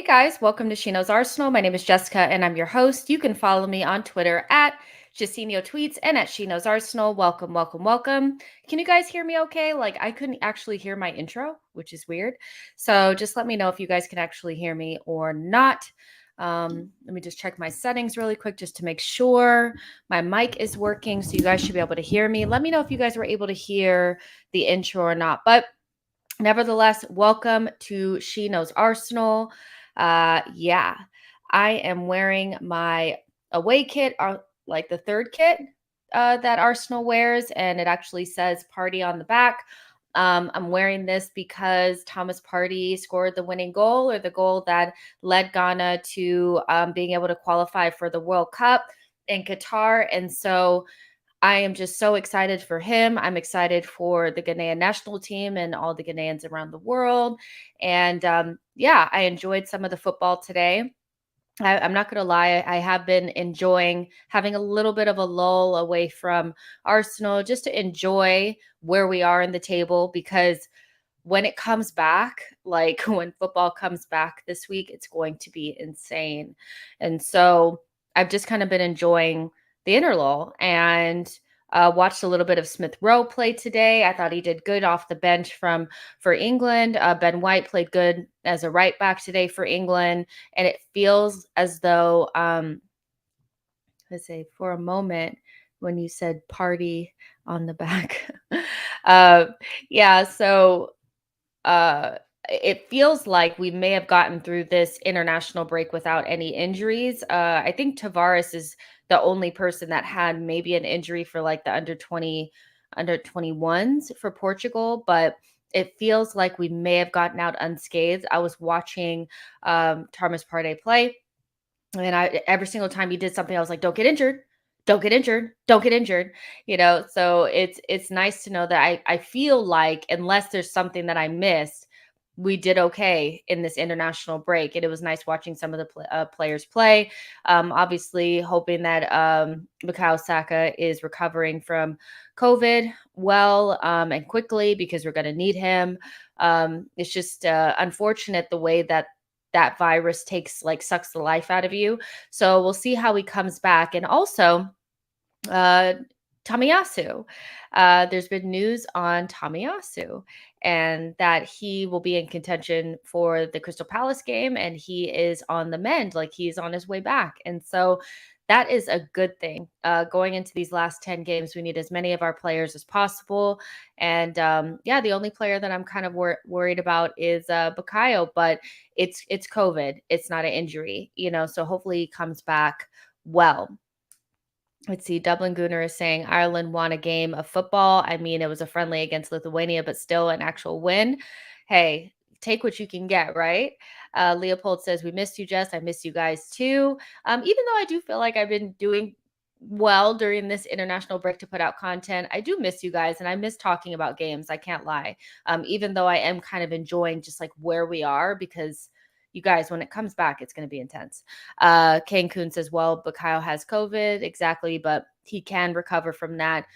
guys, welcome to She Knows Arsenal. My name is Jessica and I'm your host. You can follow me on Twitter at Jacinio Tweets and at She Knows Arsenal. Welcome, welcome, welcome. Can you guys hear me okay? Like, I couldn't actually hear my intro, which is weird. So just let me know if you guys can actually hear me or not. Let me just check my settings really quick just to make sure my mic is working. So you guys should be able to hear me. Let me know if you guys were able to hear the intro or not. But nevertheless, welcome to She Knows Arsenal. Yeah, I am wearing my away kit, like the third kit that Arsenal wears, and it actually says party on the back. I'm wearing this because Thomas Partey scored the winning goal, or the goal that led Ghana to being able to qualify for the World Cup in Qatar. And so I am just so excited for him. I'm excited for the Ghanaian national team and all the Ghanaians around the world. And yeah, I enjoyed some of the football today. I'm not going to lie. I have been enjoying having a little bit of a lull away from Arsenal just to enjoy where we are in the table, because when it comes back, like when football comes back this week, it's going to be insane. And so I've just kind of been enjoying the interlull and watched a little bit of Smith Rowe play today. I thought he did good off the bench for England. Ben White played good as a right back today for England, and it feels as though let's say for a moment when you said party on the back, uh, yeah. So it feels like we may have gotten through this international break without any injuries. I think Tavares is the only person that had maybe an injury for like the under 21s for Portugal, but it feels like we may have gotten out unscathed. I was watching Thomas Partey play, and every single time he did something, I was like, don't get injured. Don't get injured. Don't get injured. So it's nice to know that I feel like, unless there's something that I missed, we did okay in this international break. And it was nice watching some of the players play. Obviously, hoping that Bukayo Saka is recovering from COVID well and quickly, because we're going to need him. It's just unfortunate the way that virus sucks the life out of you. So we'll see how he comes back. And also, uh, Tamiyasu. There's been news on Tamiyasu and that he will be in contention for the Crystal Palace game, and he is on the mend, like he's on his way back. And so that is a good thing. Going into these last 10 games, we need as many of our players as possible. And yeah, the only player that I'm kind of worried about is Bukayo, but it's COVID. It's not an injury, so hopefully he comes back well. Let's see. Dublin Gooner is saying Ireland won a game of football. I mean, it was a friendly against Lithuania, but still an actual win. Hey, take what you can get, right? Leopold says, we missed you, Jess. I miss you guys too. Even though I do feel like I've been doing well during this international break to put out content, I do miss you guys, and I miss talking about games. I can't lie. Even though I am kind of enjoying just like where we are, because you guys, when it comes back, it's going to be intense. Kane Kuhn says, well, Bukayo has COVID. Exactly. But he can recover from that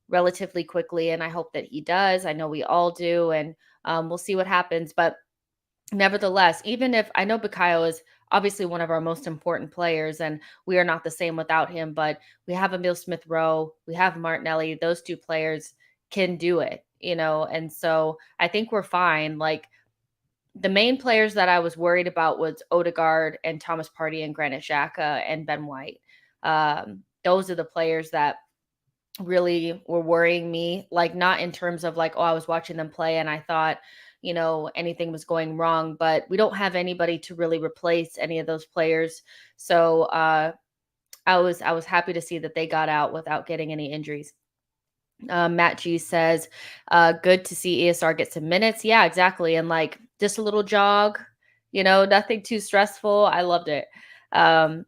relatively quickly. And I hope that he does. I know we all do. And we'll see what happens. But nevertheless, even if I know Bukayo is obviously one of our most important players, and we are not the same without him, but we have Emile Smith Rowe, we have Martinelli. Those two players can do it, and so I think we're fine. Like, the main players that I was worried about was Odegaard and Thomas Partey and Granit Xhaka and Ben White. Those are the players that really were worrying me, like not in terms of like, oh, I was watching them play and I thought, anything was going wrong, but we don't have anybody to really replace any of those players. So I was happy to see that they got out without getting any injuries. Matt G says, good to see ESR get some minutes. Yeah, exactly. And like just a little jog, nothing too stressful. I loved it. I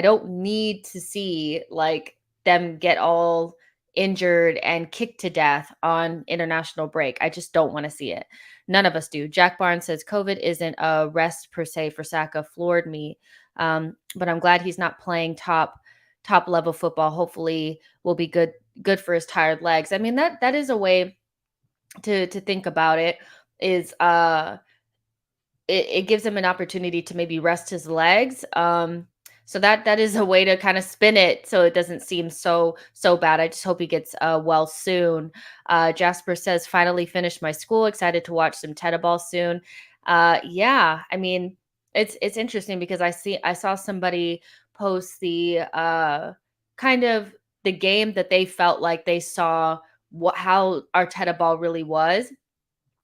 don't need to see like them get all injured and kicked to death on international break. I just don't want to see it. None of us do. Jack Barnes says, COVID isn't a rest per se for Saka. Floored me. But I'm glad he's not playing top level football. Hopefully will be good for his tired legs. I mean, that is a way to think about it, is it gives him an opportunity to maybe rest his legs. So that is a way to kind of spin it so it doesn't seem so bad. I just hope he gets well soon. Jasper says, finally finished my school. Excited to watch some Teddyball soon. Yeah, I mean, it's interesting because I saw somebody post the kind of the game that they felt like they saw how Arteta ball really was,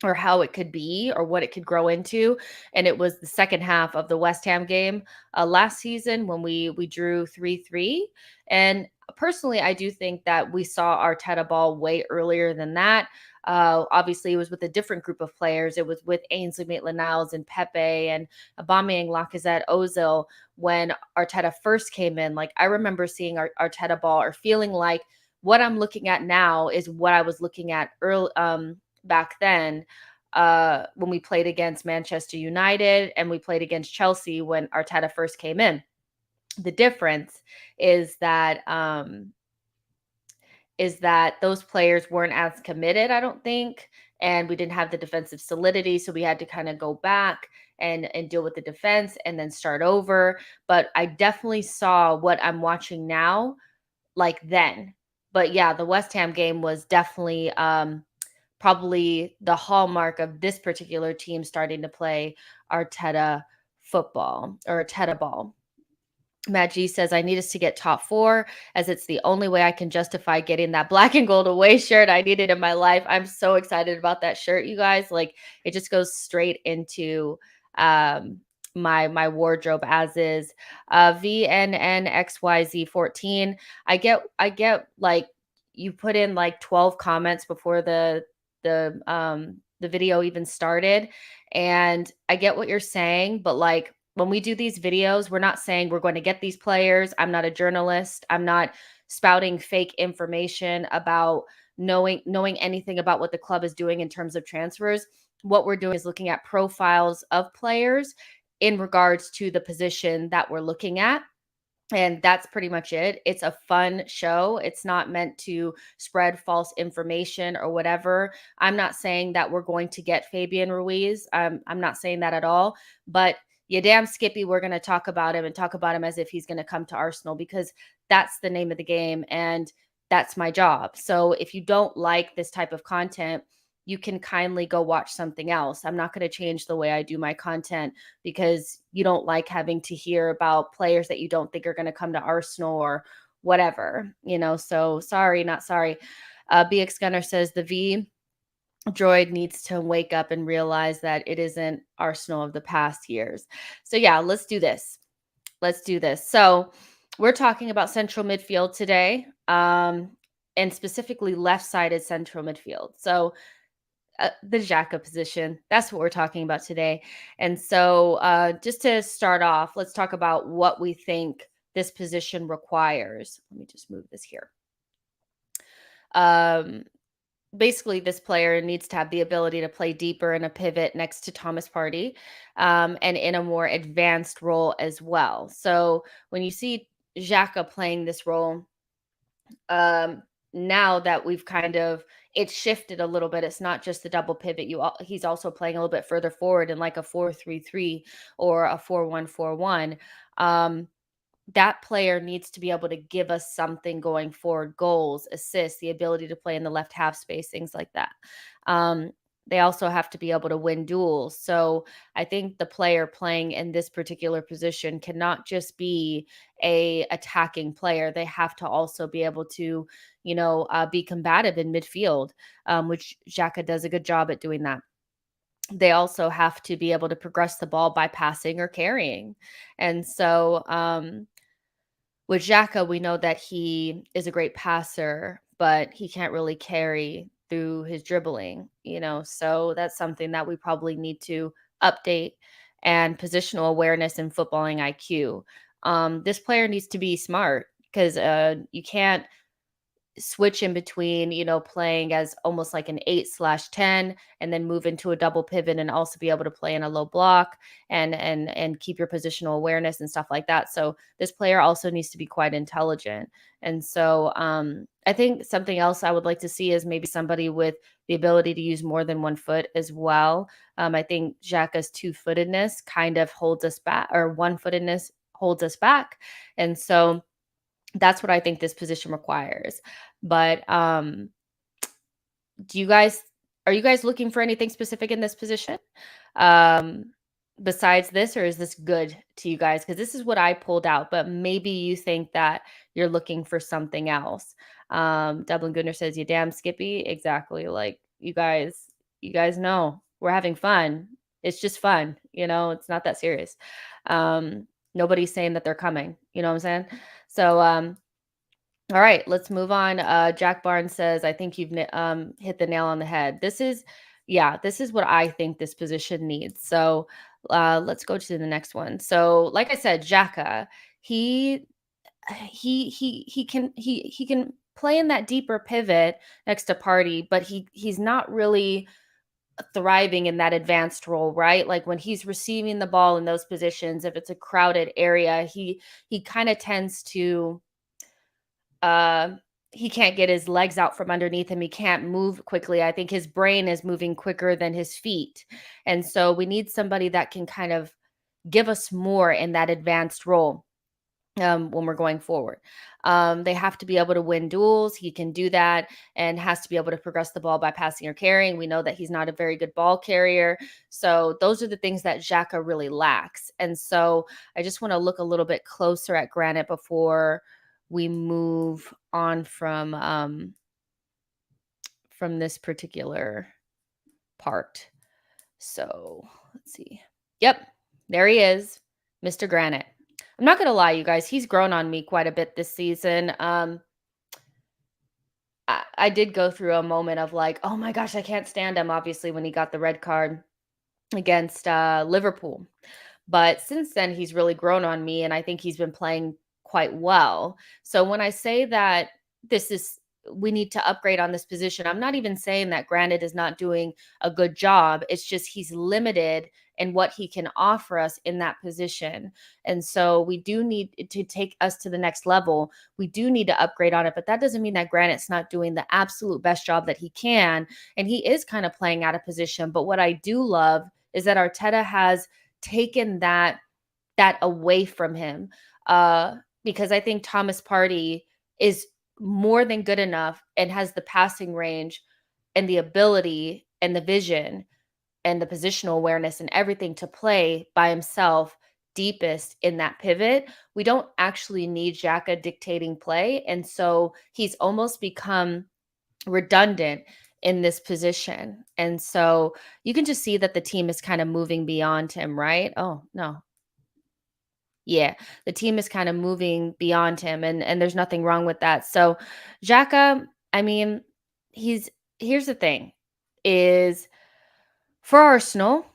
or how it could be, or what it could grow into. And it was the second half of the West Ham game last season when we drew 3-3. And personally, I do think that we saw Arteta ball way earlier than that. Obviously, it was with a different group of players. It was with Ainsley Maitland-Niles and Pepe and Aubameyang, Lacazette, Ozil when Arteta first came in. Like, I remember seeing Arteta ball or feeling like what I'm looking at now is what I was looking at early, back then, when we played against Manchester United and we played against Chelsea when Arteta first came in. The difference is that those players weren't as committed, I don't think, and we didn't have the defensive solidity, so we had to kind of go back and deal with the defense and then start over. But I definitely saw what I'm watching now, like then. But yeah, the West Ham game was definitely probably the hallmark of this particular team starting to play Arteta football or Arteta ball. Matt G says, I need us to get top 4 as it's the only way I can justify getting that black and gold away shirt I needed in my life. I'm so excited about that shirt, you guys. Like, it just goes straight into my wardrobe as is. VNNXYZ14. I get like, you put in like 12 comments before the video even started, and I get what you're saying, but like, when we do these videos, we're not saying we're going to get these players. I'm not a journalist. I'm not spouting fake information about knowing anything about what the club is doing in terms of transfers. What we're doing is looking at profiles of players in regards to the position that we're looking at. And that's pretty much it. It's a fun show. It's not meant to spread false information or whatever. I'm not saying that we're going to get Fabian Ruiz. I'm not saying that at all. But yeah, damn Skippy, we're going to talk about him and talk about him as if he's going to come to Arsenal, because that's the name of the game and that's my job. So if you don't like this type of content, you can kindly go watch something else. I'm not going to change the way I do my content because you don't like having to hear about players that you don't think are going to come to Arsenal or whatever, so sorry, not sorry. BX Gunner says the V droid needs to wake up and realize that it isn't Arsenal of the past years. So yeah, let's do this. So we're talking about central midfield today, and specifically left-sided central midfield. So the Xhaka position, that's what we're talking about today. And so just to start off, let's talk about what we think this position requires. Let me just move this here. Basically, this player needs to have the ability to play deeper in a pivot next to Thomas Partey, and in a more advanced role as well. So when you see Xhaka playing this role, now that we've it's shifted a little bit. It's not just the double pivot. He's also playing a little bit further forward in like a 4-3-3 or a 4-1-4-1. That player needs to be able to give us something going forward: goals, assists, the ability to play in the left half space, things like that. They also have to be able to win duels. So I think the player playing in this particular position cannot just be a attacking player. They have to also be able to, be combative in midfield, which Xhaka does a good job at doing that. They also have to be able to progress the ball by passing or carrying. And so with Xhaka, we know that he is a great passer, but he can't really carry through his dribbling, so that's something that we probably need to update. And positional awareness and footballing IQ. This player needs to be smart, because you can't switch in between, playing as almost like an 8/10 and then move into a double pivot and also be able to play in a low block and keep your positional awareness and stuff like that. So this player also needs to be quite intelligent. And so I think something else I would like to see is maybe somebody with the ability to use more than one foot as well. I think Xhaka's two-footedness kind of holds us back, or one-footedness holds us back. And so that's what I think this position requires. But do you guys are you guys looking for anything specific in this position? Um besides this, or is this good to you guys? Because this is what I pulled out, but maybe you think that you're looking for something else. Dublin Gooner says, "You damn Skippy." Exactly. Like you guys know we're having fun. It's just fun, it's not that serious. Nobody's saying that they're coming, you know what I'm saying? So all right, let's move on. Jack Barnes says, "I think you've hit the nail on the head." This is what I think this position needs. So let's go to the next one. So, like I said, Xhaka, he he can play in that deeper pivot next to Party, but he's not really thriving in that advanced role, right? Like when he's receiving the ball in those positions, if it's a crowded area, he kind of tends to uh, he can't get his legs out from underneath him. He can't move quickly. I think his brain is moving quicker than his feet. And so we need somebody that can kind of give us more in that advanced role when we're going forward. They have to be able to win duels. He can do that and has to be able to progress the ball by passing or carrying. We know that he's not a very good ball carrier. So those are the things that Xhaka really lacks. And so I just want to look a little bit closer at Granit before we move on from this particular part. So let's see. Yep, there he is, Mr. Granit. I'm not gonna lie, you guys, he's grown on me quite a bit this season. I did go through a moment of like, oh my gosh, I can't stand him. Obviously, when he got the red card against Liverpool. But since then, he's really grown on me, and I think he's been playing quite well. So when I say that this is we need to upgrade on this position, I'm not even saying that Granit is not doing a good job. It's just he's limited in what he can offer us in that position. And so we do need to take us to the next level. We do need to upgrade on it, but that doesn't mean that Granit's not doing the absolute best job that he can. And he is kind of playing out of position. But what I do love is that Arteta has taken that away from him, because I think Thomas Partey is more than good enough and has the passing range and the ability and the vision and the positional awareness and everything to play by himself deepest in that pivot. We don't actually need Xhaka dictating play, and so he's almost become redundant in this position. And so you can just see that the team is kind of moving beyond him, right? Oh, no. Yeah, the team is kind of moving beyond him, and there's nothing wrong with that. So Xhaka, I mean, he's here's the thing is for Arsenal,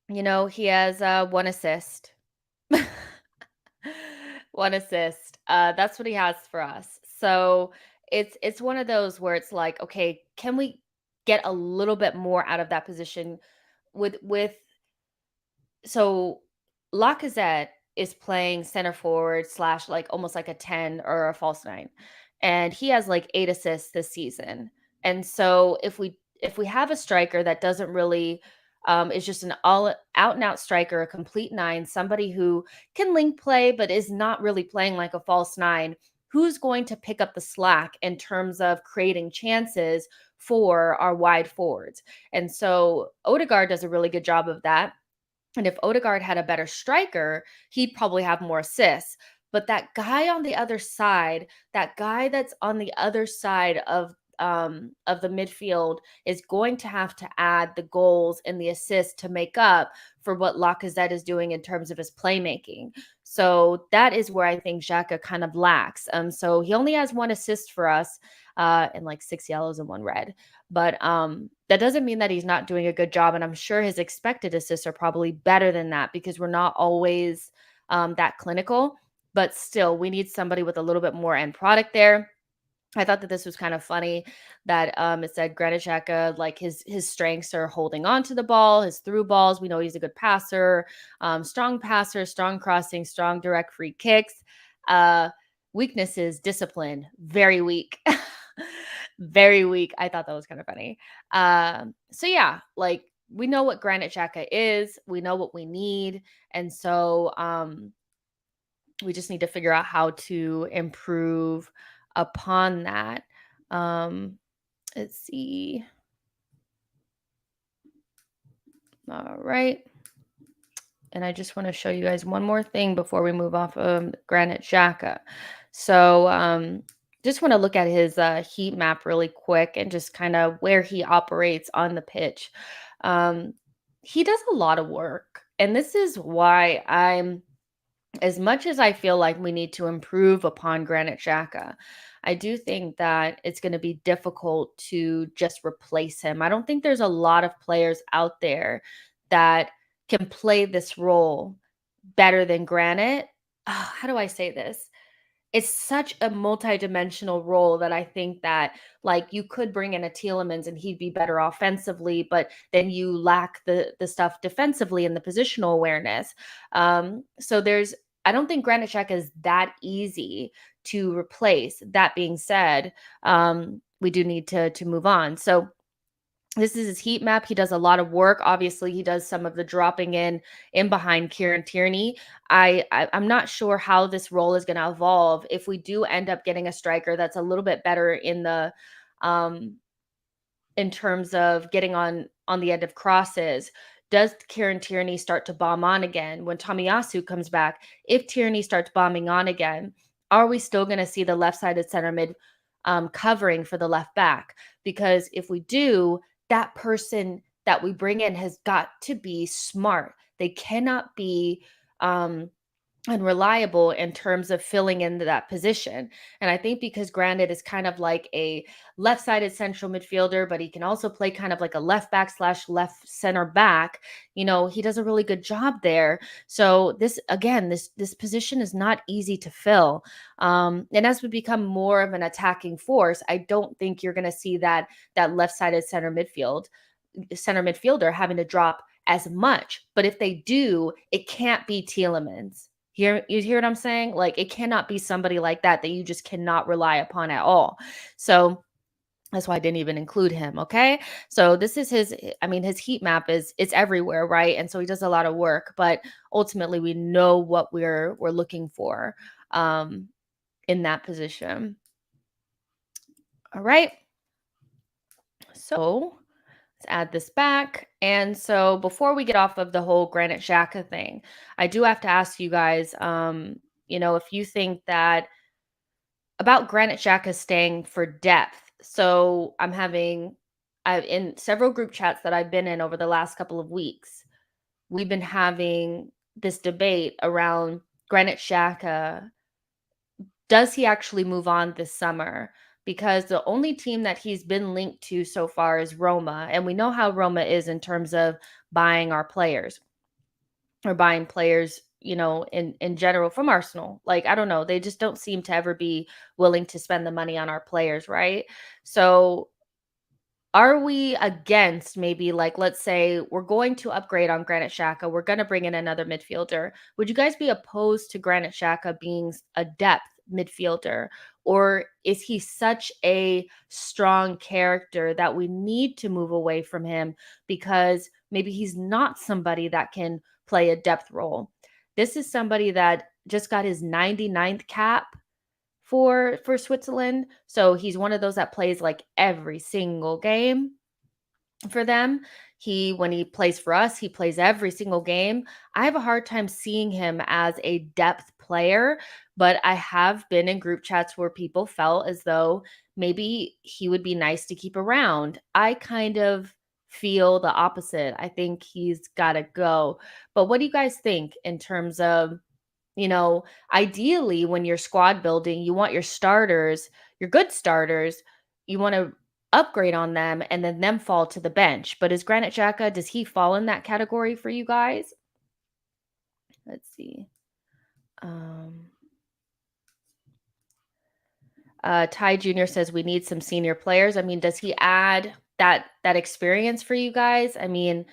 he has one assist. One assist. That's what he has for us. So it's one of those where it's like, okay, can we get a little bit more out of that position with so Lacazette is playing center forward slash like almost like a 10 or a false nine. And he has like 8 assists this season. And so if we have a striker that doesn't really is just an all out and out striker, a complete nine, somebody who can link play but is not really playing like a false nine, who's going to pick up the slack in terms of creating chances for our wide forwards? And so Odegaard does a really good job of that. And if Odegaard had a better striker, he'd probably have more assists. But that guy on the other side, that guy that's on the other side of the midfield is going to have to add the goals and the assists to make up for what Lacazette is doing in terms of his playmaking. So that is where I think Xhaka kind of lacks. So he only has one assist for us, and like 6 yellows and 1 red. But that doesn't mean that he's not doing a good job. And I'm sure his expected assists are probably better than that because we're not always that clinical. But still, we need somebody with a little bit more end product there. I thought that this was kind of funny that it said Granit Xhaka, like his strengths are holding on to the ball, his through balls. We know he's a good passer, strong crossing, strong direct free kicks. Uh, Weaknesses, discipline, very weak, very weak. I thought that was kind of funny. So yeah, like we know what Granit Xhaka is, we know what we need, and so we just need to figure out how to improve upon that. Um, let's see. All right. And I just want to show you guys one more thing before we move off of Granit Xhaka. So just want to look at his heat map really quick and just kind of where he operates on the pitch. Um, he does a lot of work. And this is why as much as I feel like we need to improve upon Granit Xhaka, I do think that it's going to be difficult to just replace him. I don't think there's a lot of players out there that can play this role better than Granit. How do I say this? It's such a multidimensional role that I think that like you could bring in a Tielemans and he'd be better offensively, but then you lack the stuff defensively and the positional awareness. So there's I don't think Granit Xhaka is that easy to replace. That being said, we do need to move on. So this is his heat map. He does a lot of work. Obviously, he does some of the dropping in behind Kieran Tierney. I'm not sure how this role is going to evolve if we do end up getting a striker that's a little bit better um in terms of getting on the end of crosses. Does Kieran Tierney start to bomb on again when Tomiyasu comes back? If Tierney starts bombing on again, are we still going to see the left-sided center mid covering for the left back? Because if we do, that person that we bring in has got to be smart. They cannot be unreliable in terms of filling into that position. And I think because Granit is kind of like a left-sided central midfielder, but he can also play kind of like a left back / left center back, he does a really good job there. So this position is not easy to fill. And as we become more of an attacking force, I don't think you're going to see that left-sided center midfielder having to drop as much. But if they do, it can't be Tielemans. You hear what I'm saying? Like it cannot be somebody like that you just cannot rely upon at all. So that's why I didn't even include him. Okay. So this is his heat map it's everywhere, right? And so he does a lot of work, but ultimately we know what we're looking for in that position. All right. So let's add this back. And so before we get off of the whole Granit Xhaka thing, I do have to ask you guys, if you think that about Granit Xhaka staying for depth. So I've in several group chats that I've been in over the last couple of weeks, we've been having this debate around Granit Xhaka. Does he actually move on this summer? Because the only team that he's been linked to so far is Roma. And we know how Roma is in terms of buying our players or buying players, in general from Arsenal. Like, I don't know. They just don't seem to ever be willing to spend the money on our players, right? So are we against maybe like let's say we're going to upgrade on Granit Xhaka, we're going to bring in another midfielder. Would you guys be opposed to Granit Xhaka being a depth midfielder, or is he such a strong character that we need to move away from him because maybe he's not somebody that can play a depth role? This is somebody that just got his 99th cap for Switzerland. So he's one of those that plays like every single game for them. When he plays for us, he plays every single game. I have a hard time seeing him as a depth player, but I have been in group chats where people felt as though maybe he would be nice to keep around. I kind of feel the opposite. I think he's got to go. But what do you guys think in terms of ideally when you're squad building, you want your starters, your good starters, you want to upgrade on them and then them fall to the bench. But is Granit Xhaka, does he fall in that category for you guys? Let's see. Ty Jr. says we need some senior players. I mean, does he add that experience for you guys? I mean,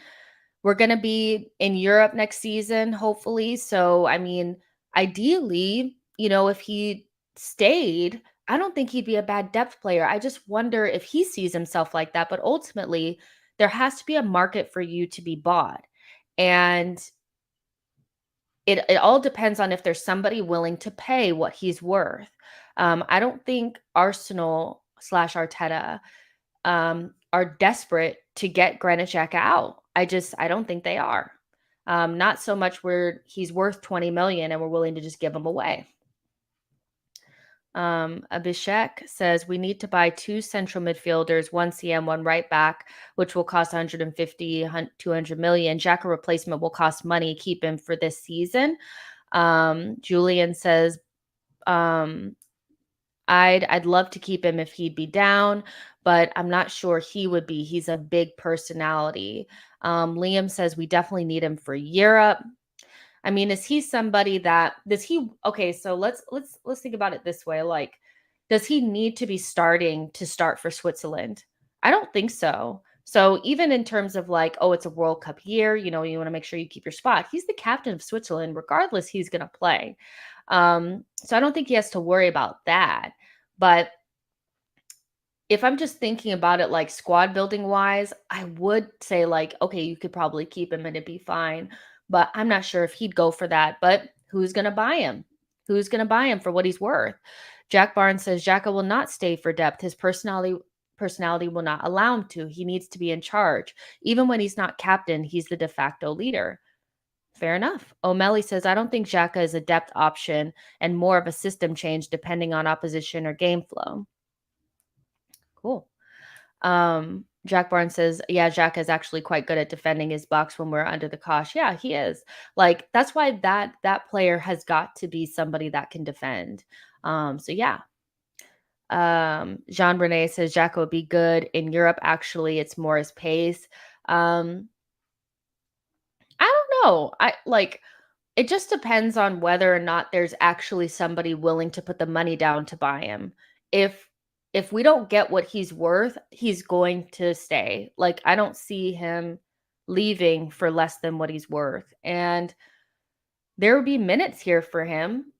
we're going to be in Europe next season, hopefully. So, I mean, ideally, if he stayed, I don't think he'd be a bad depth player. I just wonder if he sees himself like that. But ultimately, there has to be a market for you to be bought. And it all depends on if there's somebody willing to pay what he's worth. I don't think Arsenal / Arteta are desperate to get Granit Xhaka out. I don't think they are. Not so much where he's worth 20 million and we're willing to just give him away. Abhishek says we need to buy 2 central midfielders, 1 CM, 1 right back, which will cost 150, 200 million. Xhaka replacement will cost money. Keep him for this season. Julian says I'd love to keep him if he'd be down, but I'm not sure he would be. He's a big personality. Liam says we definitely need him for Europe. I mean, is he somebody that okay, so let's think about it this way. Like, does he need to be start for Switzerland? I don't think so. So even in terms of like, oh, it's a World Cup year, you want to make sure you keep your spot. He's the captain of Switzerland, regardless, he's gonna play. So I don't think he has to worry about that. But if I'm just thinking about it like squad building wise, I would say like, okay, you could probably keep him and it'd be fine. But I'm not sure if he'd go for that. But who's going to buy him? Who's going to buy him for what he's worth? Jack Barnes says Xhaka will not stay for depth. His personality will not allow him to. He needs to be in charge. Even when he's not captain, he's the de facto leader. Fair enough. O'Malley says, I don't think Xhaka is a depth option and more of a system change depending on opposition or game flow. Cool. Jack Barnes says, yeah, Xhaka is actually quite good at defending his box when we're under the cosh. Yeah, he is. Like, that's why that player has got to be somebody that can defend. So yeah. Jean Rene says Xhaka would be good in Europe. Actually, it's more his pace. I don't know. It just depends on whether or not there's actually somebody willing to put the money down to buy him. If we don't get what he's worth, he's going to stay. Like, I don't see him leaving for less than what he's worth. And there will be minutes here for him.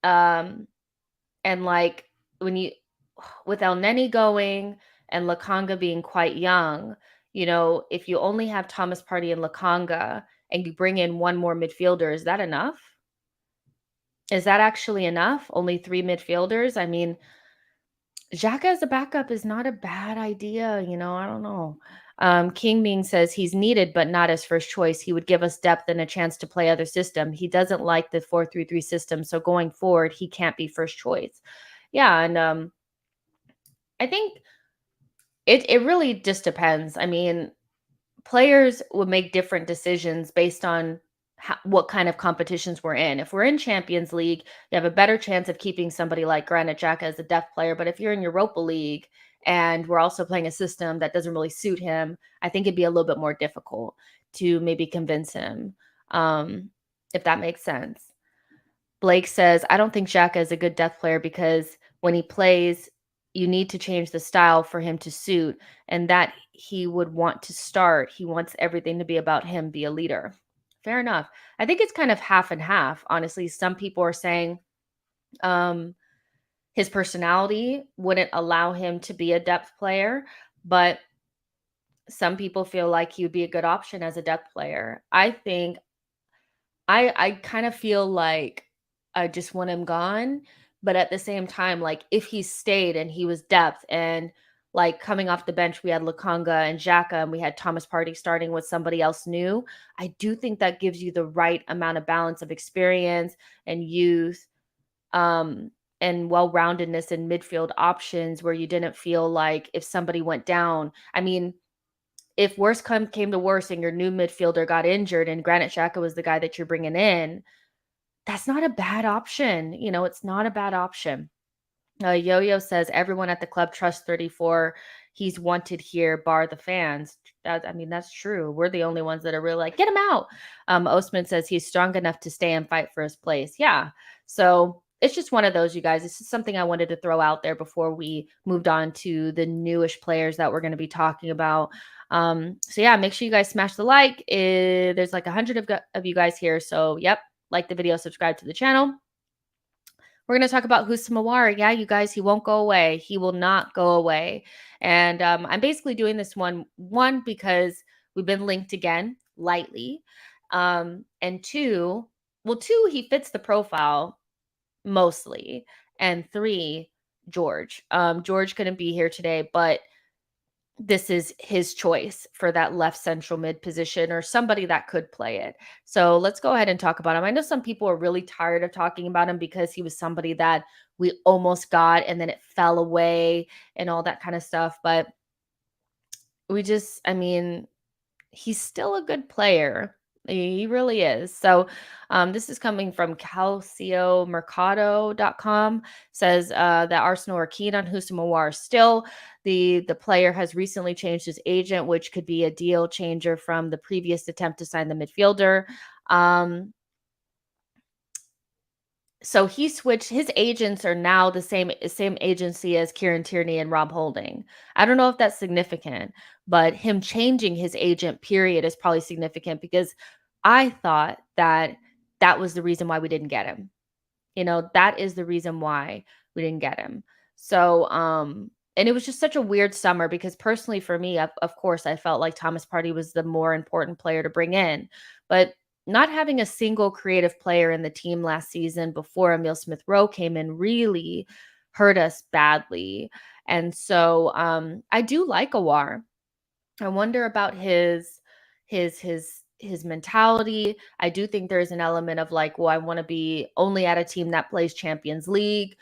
And like with El Neni going and Lakanga being quite young, if you only have Thomas Partey and Lakanga and you bring in one more midfielder, is that enough? Is that actually enough? Only 3 midfielders? I mean, Xhaka as a backup is not a bad idea, I don't know. King Ming says he's needed, but not as first choice. He would give us depth and a chance to play other system. He doesn't like the 4-3-3 system, so going forward, he can't be first choice. Yeah, and I think it really just depends. I mean, players would make different decisions based on what kind of competitions we're in. If we're in Champions League, you have a better chance of keeping somebody like Granit Xhaka as a depth player. But if you're in Europa League and we're also playing a system that doesn't really suit him, I think it'd be a little bit more difficult to maybe convince him, if that makes sense. Blake says, I don't think Xhaka is a good depth player because when he plays, you need to change the style for him to suit and that he would want to start. He wants everything to be about him, be a leader. Fair enough. I think it's kind of half and half. Honestly, some people are saying his personality wouldn't allow him to be a depth player, but some people feel like he would be a good option as a depth player. I think I kind of feel like I just want him gone, but at the same time, like if he stayed and he was depth and like coming off the bench, we had Lakanga and Xhaka and we had Thomas Partey starting with somebody else new. I do think that gives you the right amount of balance of experience and youth, and well-roundedness in midfield options where you didn't feel like if somebody went down, I mean, if worse came to worse and your new midfielder got injured and Granit Xhaka was the guy that you're bringing in, that's not a bad option. It's not a bad option. Yo-Yo says everyone at the club trusts 34. He's wanted here, bar the fans. That's true. We're the only ones that are really like, get him out. Osman says he's strong enough to stay and fight for his place. Yeah. So it's just one of those, you guys. This is something I wanted to throw out there before we moved on to the newish players that we're going to be talking about. So yeah, make sure you guys smash the like. There's like 100 of you guys here. So yep, like the video, subscribe to the channel. We're going to talk about Houssem Aouar. Yeah, you guys, he won't go away. He will not go away. And I'm basically doing this one because we've been linked again lightly. And two, he fits the profile mostly. And three, George. George couldn't be here today, but this is his choice for that left central mid position or somebody that could play it. So let's go ahead and talk about him. I know some people are really tired of talking about him because he was somebody that we almost got and then it fell away and all that kind of stuff. But I mean, he's still a good player. He really is. So this is coming from calciomercado.com. Says that Arsenal are keen on Houssem Aouar still. The player has recently changed his agent, which could be a deal changer from the previous attempt to sign the midfielder. So he switched. His agents are now the same agency as Kieran Tierney and Rob Holding. I don't know if that's significant, but him changing his agent period is probably significant because I thought that was the reason why we didn't get him. That is the reason why we didn't get him. So and it was just such a weird summer because personally for me, of course, I felt like Thomas Partey was the more important player to bring in, but not having a single creative player in the team last season before Emile Smith Rowe came in really hurt us badly. And so I do like Aouar. I wonder about his mentality. I do think there's an element of like, well, I want to be only at a team that plays Champions League.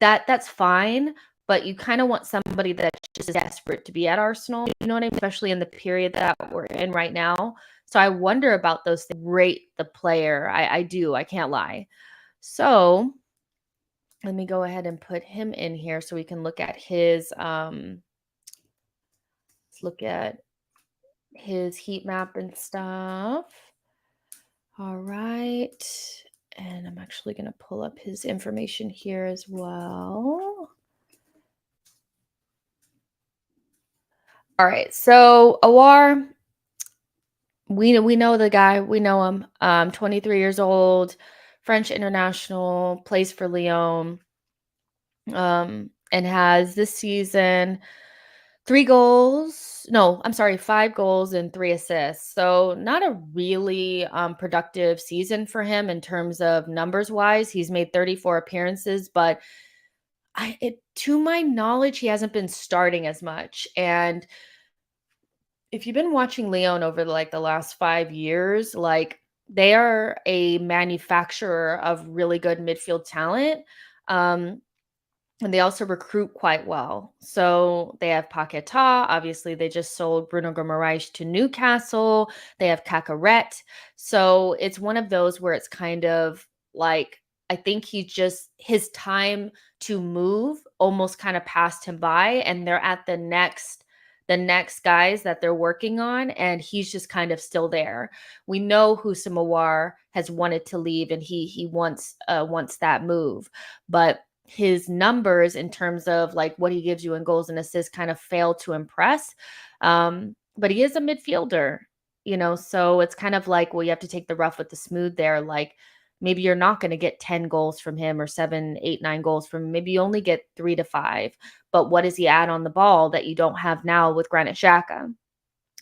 That's fine, but you kind of want somebody that's just desperate to be at Arsenal. You know what I mean? Especially in the period that we're in right now. So I wonder about those things. Rate the player. I do. I can't lie. So let me go ahead and put him in here so we can look at his let's look at his heat map and stuff. All right. And I'm actually going to pull up his information here as well. All right. So Aouar, we know the guy. We know him. 23 years old, French international, plays for Lyon, and has this season 5 goals and 3 assists. So not a really productive season for him in terms of numbers wise. He's made 34 appearances, but to my knowledge, he hasn't been starting as much. And if you've been watching Lyon over like the last 5 years, like they are a manufacturer of really good midfield talent. And they also recruit quite well. So they have Paquetá. Obviously, they just sold Bruno Guimaraes to Newcastle. They have Cacaret. So it's one of those where it's kind of like, I think his time to move almost kind of passed him by, and they're at the next guys that they're working on, and he's just kind of still there. We know Houssem Aouar has wanted to leave, and he wants that move, but his numbers in terms of like what he gives you in goals and assists kind of fail to impress. But he is a midfielder, so it's kind of like, well, you have to take the rough with the smooth there. Like maybe you're not going to get 10 goals from him or 7, 8, 9 goals from him. Maybe you only get 3 to 5. But what does he add on the ball that you don't have now with Granit Xhaka?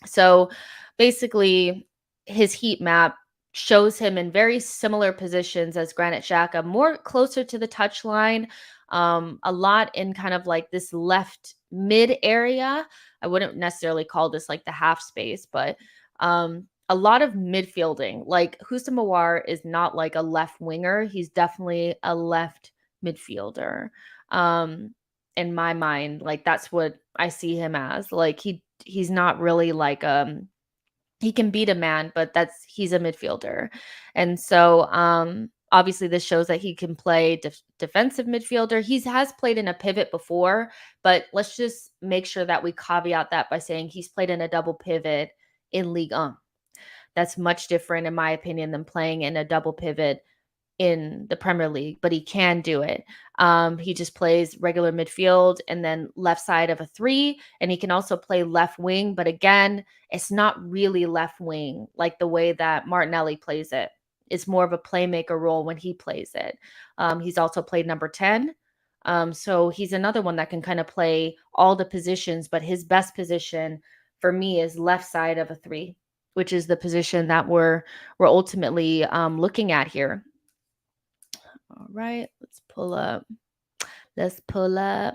So basically his heat map shows him in very similar positions as Granit Xhaka, more closer to the touchline, a lot in kind of like this left mid area. I wouldn't necessarily call this like the half space, but a lot of midfielding. Like Houssem Aouar is not like a left winger. He's definitely a left midfielder. In my mind, like that's what I see him as. Like he's not really like he can beat a man, but he's a midfielder. And so obviously this shows that he can play defensive midfielder. He has played in a pivot before, but let's just make sure that we caveat that by saying he's played in a double pivot in Ligue 1. That's much different, in my opinion, than playing in a double pivot in the Premier League, but he can do it. He just plays regular midfield and then left side of a 3, and he can also play left wing, but again, it's not really left wing like the way that Martinelli plays it. It's more of a playmaker role when he plays it. He's also played number 10. So he's another one that can kind of play all the positions, but his best position for me is left side of a 3, which is the position that we're ultimately looking at here. All right, let's pull up. Let's pull up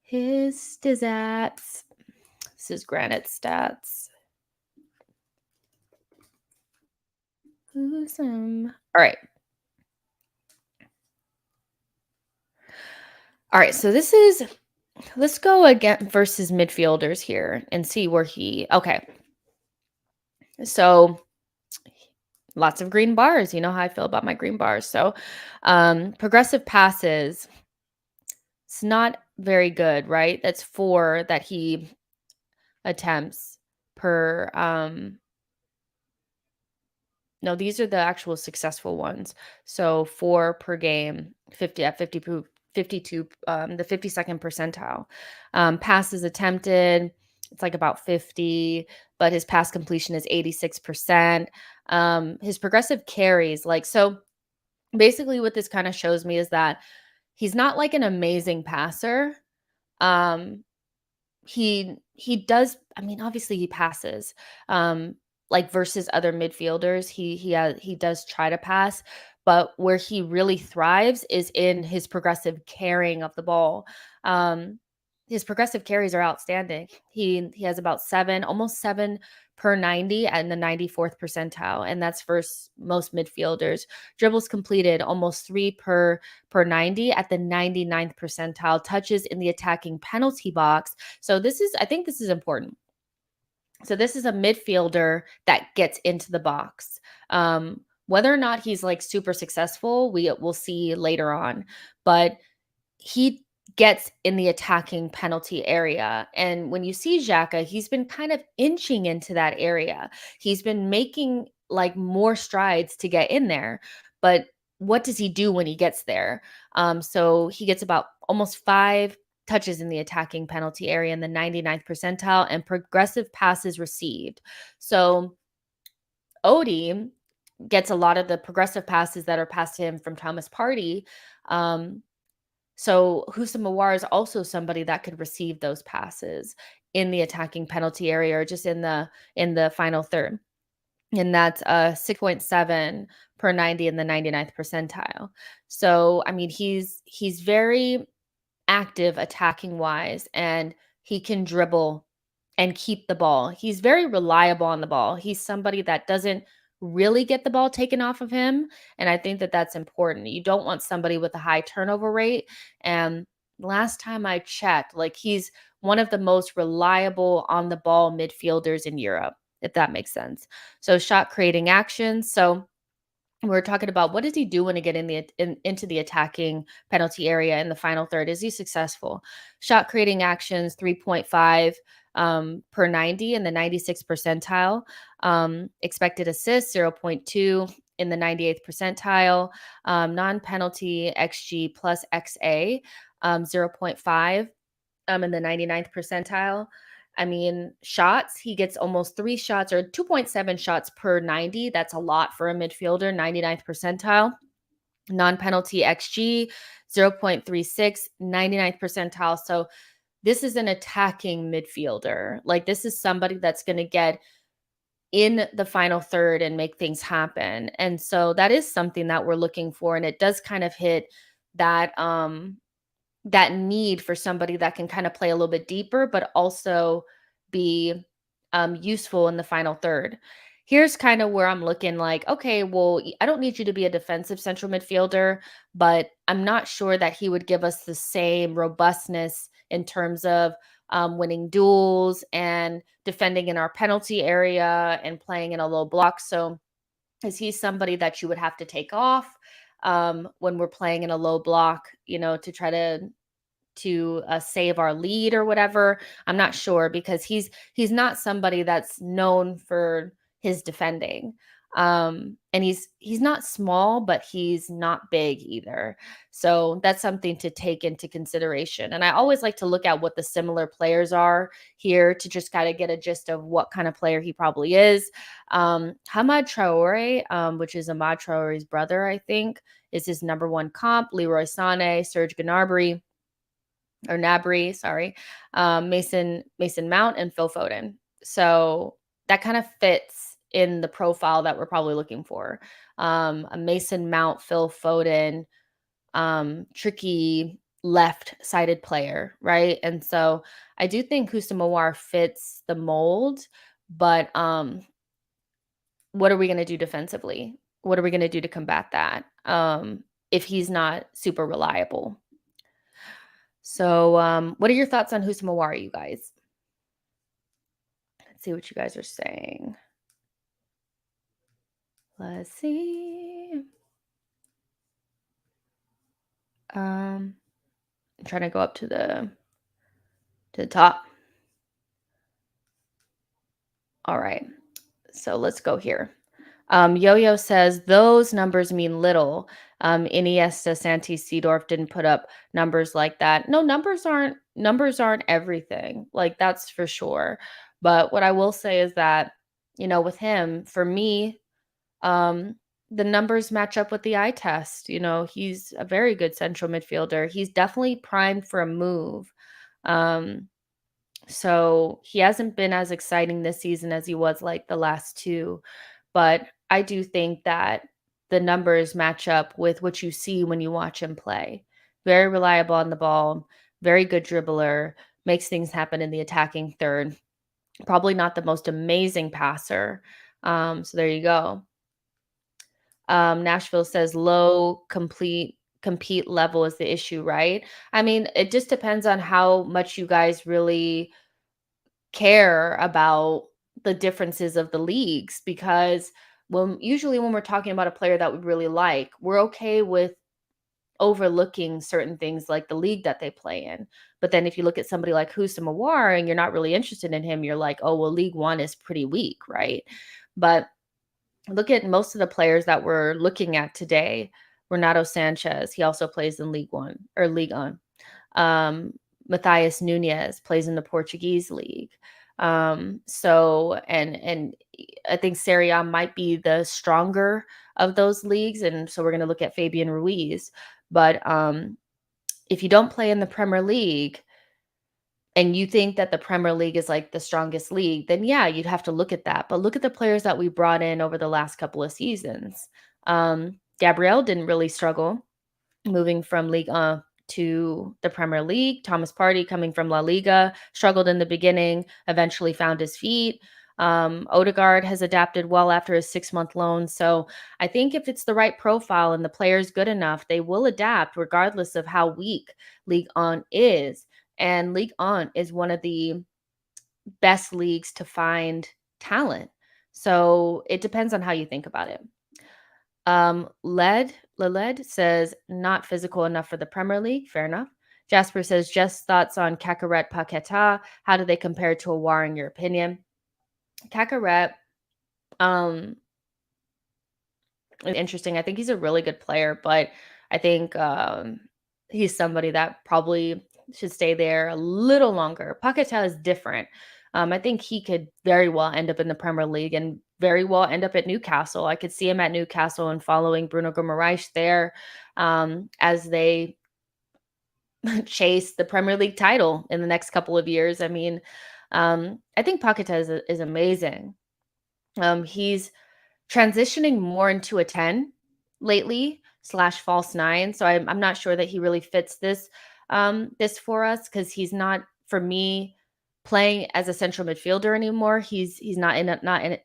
his stats. This is Granite stats. Awesome. All right. All right, so let's go again versus midfielders here and see where okay. So lots of green bars. You know how I feel about my green bars. So progressive passes, it's not very good, right? That's 4 that he attempts per no, these are the actual successful ones. So 4 per game, 50 at 52, the 52nd percentile. Passes attempted, it's like about 50, but his pass completion is 86%. His progressive carries, like, so basically what this kind of shows me is that he's not like an amazing passer. He does, I mean, obviously he passes. Like versus other midfielders, he does try to pass, but where he really thrives is in his progressive carrying of the ball. His progressive carries are outstanding. He has about 7, almost 7 per 90 and the 94th percentile, and that's versus most midfielders. Dribbles completed almost 3 per 90 at the 99th percentile. Touches in the attacking penalty box. So I think this is important. So this is a midfielder that gets into the box. Whether or not he's like super successful, we'll see later on. But he gets in the attacking penalty area. And when you see Xhaka, he's been kind of inching into that area. He's been making like more strides to get in there. But what does he do when he gets there? So he gets about almost 5 touches in the attacking penalty area in the 99th percentile and progressive passes received. So Odie gets a lot of the progressive passes that are passed to him from Thomas Partey. So Houssam Aouar is also somebody that could receive those passes in the attacking penalty area or just in the final third. And that's 6.7 per 90 in the 99th percentile. So I mean he's very active attacking wise, and he can dribble and keep the ball. He's very reliable on the ball. He's somebody that doesn't really get the ball taken off of him, and I think that that's important. You don't want somebody with a high turnover rate, and last time I checked, like, he's one of the most reliable on the ball midfielders in Europe, if that makes sense. So shot creating actions. So we're talking about what does he do when he get into the attacking penalty area in the final third? Is he successful? Shot creating actions 3.5 per 90 in the 96th percentile. Expected assists 0.2 in the 98th percentile. Non-penalty XG plus XA 0.5 in the 99th percentile. I mean, shots, he gets almost 3 shots or 2.7 shots per 90. That's a lot for a midfielder, 99th percentile. Non-penalty XG, 0.36, 99th percentile. So this is an attacking midfielder. Like, this is somebody that's going to get in the final third and make things happen. And so that is something that we're looking for. And it does kind of hit that that need for somebody that can kind of play a little bit deeper, but also be useful in the final third. Here's kind of where I'm looking like, okay, well, I don't need you to be a defensive central midfielder, but I'm not sure that he would give us the same robustness in terms of winning duels and defending in our penalty area and playing in a low block. So is he somebody that you would have to take off when we're playing in a low block, to try to save our lead or whatever? I'm not sure, because he's not somebody that's known for his defending. And he's not small, but he's not big either. So that's something to take into consideration. And I always like to look at what the similar players are here to just kind of get a gist of what kind of player he probably is. Hamad Traore, which is Ahmad Traore's brother, I think, is his number one comp. Leroy Sané, Serge Gnabry, sorry, Mason Mount, and Phil Foden. So that kind of fits in the profile that we're probably looking for. A Mason Mount, Phil Foden, tricky left-sided player, right? And so I do think Houssem Aouar fits the mold, but what are we going to do defensively? What are we going to do to combat that if he's not super reliable? So what are your thoughts on Houssem Aouar, you guys? Let's see what you guys are saying. Let's see. I'm trying to go up to the top. All right. So let's go here. Yo-Yo says those numbers mean little. Iniesta, Santi, Seedorf didn't put up numbers like that. No, numbers aren't everything. Like, that's for sure. But what I will say is that, with him, for me, the numbers match up with the eye test. He's a very good central midfielder. He's definitely primed for a move. So he hasn't been as exciting this season as he was like the last two. But I do think that the numbers match up with what you see when you watch him play. Very reliable on the ball, very good dribbler, makes things happen in the attacking third. Probably not the most amazing passer. So there you go. Nashville says low compete level is the issue, right? I mean, it just depends on how much you guys really care about the differences of the leagues, because usually when we're talking about a player that we really like, we're okay with overlooking certain things like the league that they play in. But then if you look at somebody like Houssem Aouar and you're not really interested in him, you're like, oh, well, League One is pretty weak, right? But look at most of the players that we're looking at today. Renato Sanches, he also plays in League One or Ligue 1. Matheus Nunes plays in the Portuguese league. So and I think Serie A might be the stronger of those leagues, and so we're going to look at Fabian Ruiz. But if you don't play in the Premier League and you think that the Premier League is like the strongest league, then yeah, you'd have to look at that. But look at the players that we brought in over the last couple of seasons. Gabriel didn't really struggle moving from Ligue 1 to the Premier League. Thomas Partey, coming from La Liga, struggled in the beginning, eventually found his feet. Odegaard has adapted well after his 6-month loan. So I think if it's the right profile and the player's good enough, they will adapt regardless of how weak Ligue 1 is. And Ligue 1 is one of the best leagues to find talent. So it depends on how you think about it. Leled says not physical enough for the Premier League. Fair enough. Jasper says just thoughts on Cacaret Paqueta. How do they compare to Aouar in your opinion? Cacaret, interesting. I think he's a really good player, but I think he's somebody that probably should stay there a little longer. Paqueta is different. I think he could very well end up in the Premier League and very well end up at Newcastle. I could see him at Newcastle and following Bruno Guimaraes there as they chase the Premier League title in the next couple of years. I mean, I think Paqueta is amazing. He's transitioning more into a 10 lately / false 9. So I'm not sure that he really fits this for us, because he's not, for me, playing as a central midfielder anymore. He's not in an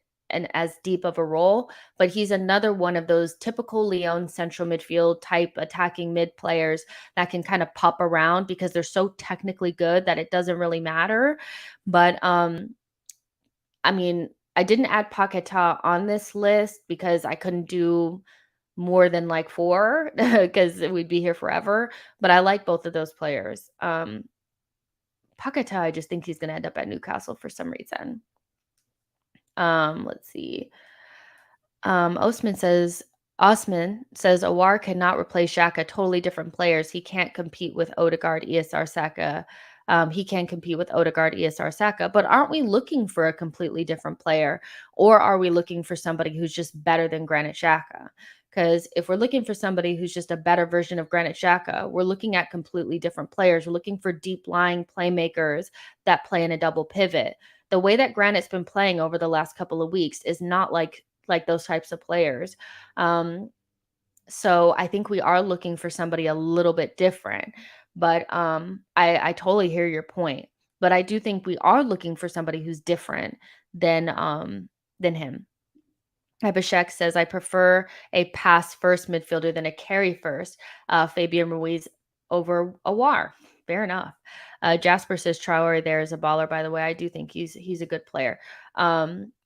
as deep of a role, but he's another one of those typical Lyon central midfield type attacking mid players that can kind of pop around because they're so technically good that it doesn't really matter. But I mean, I didn't add Paqueta on this list because I couldn't do more than like 4 because we'd be here forever. But I like both of those players. Paqueta, I just think he's going to end up at Newcastle for some reason. Let's see. Osman says Aouar cannot replace Xhaka. Totally different players. He can't compete with Odegaard, ESR Saka. He can compete with Odegaard, ESR Saka. But aren't we looking for a completely different player, or are we looking for somebody who's just better than Granit Xhaka? Because if we're looking for somebody who's just a better version of Granit Xhaka, we're looking at completely different players. We're looking for deep lying playmakers that play in a double pivot. The way that Granit's been playing over the last couple of weeks is not like those types of players. So I think we are looking for somebody a little bit different. But I totally hear your point. But I do think we are looking for somebody who's different than him. Abhishek says, I prefer a pass first midfielder than a carry first. Fabian Ruiz over Aouar. Fair enough. Jasper says Traore there is a baller, by the way. I do think he's a good player.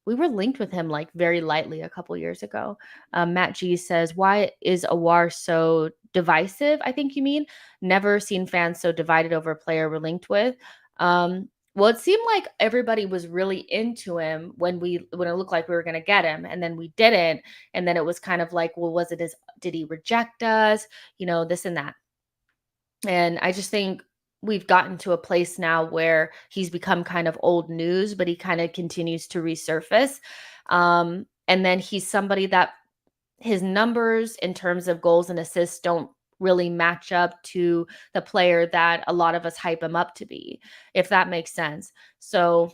We were linked with him like very lightly a couple years ago. Matt G says, why is Aouar so divisive? I think you mean. Never seen fans so divided over a player we're linked with. Well, it seemed like everybody was really into him when it looked like we were going to get him, and then we didn't. And then it was kind of like, well, did he reject us? This and that. And I just think we've gotten to a place now where he's become kind of old news, but he kind of continues to resurface. And then he's somebody that his numbers in terms of goals and assists don't really match up to the player that a lot of us hype him up to be, if that makes sense. So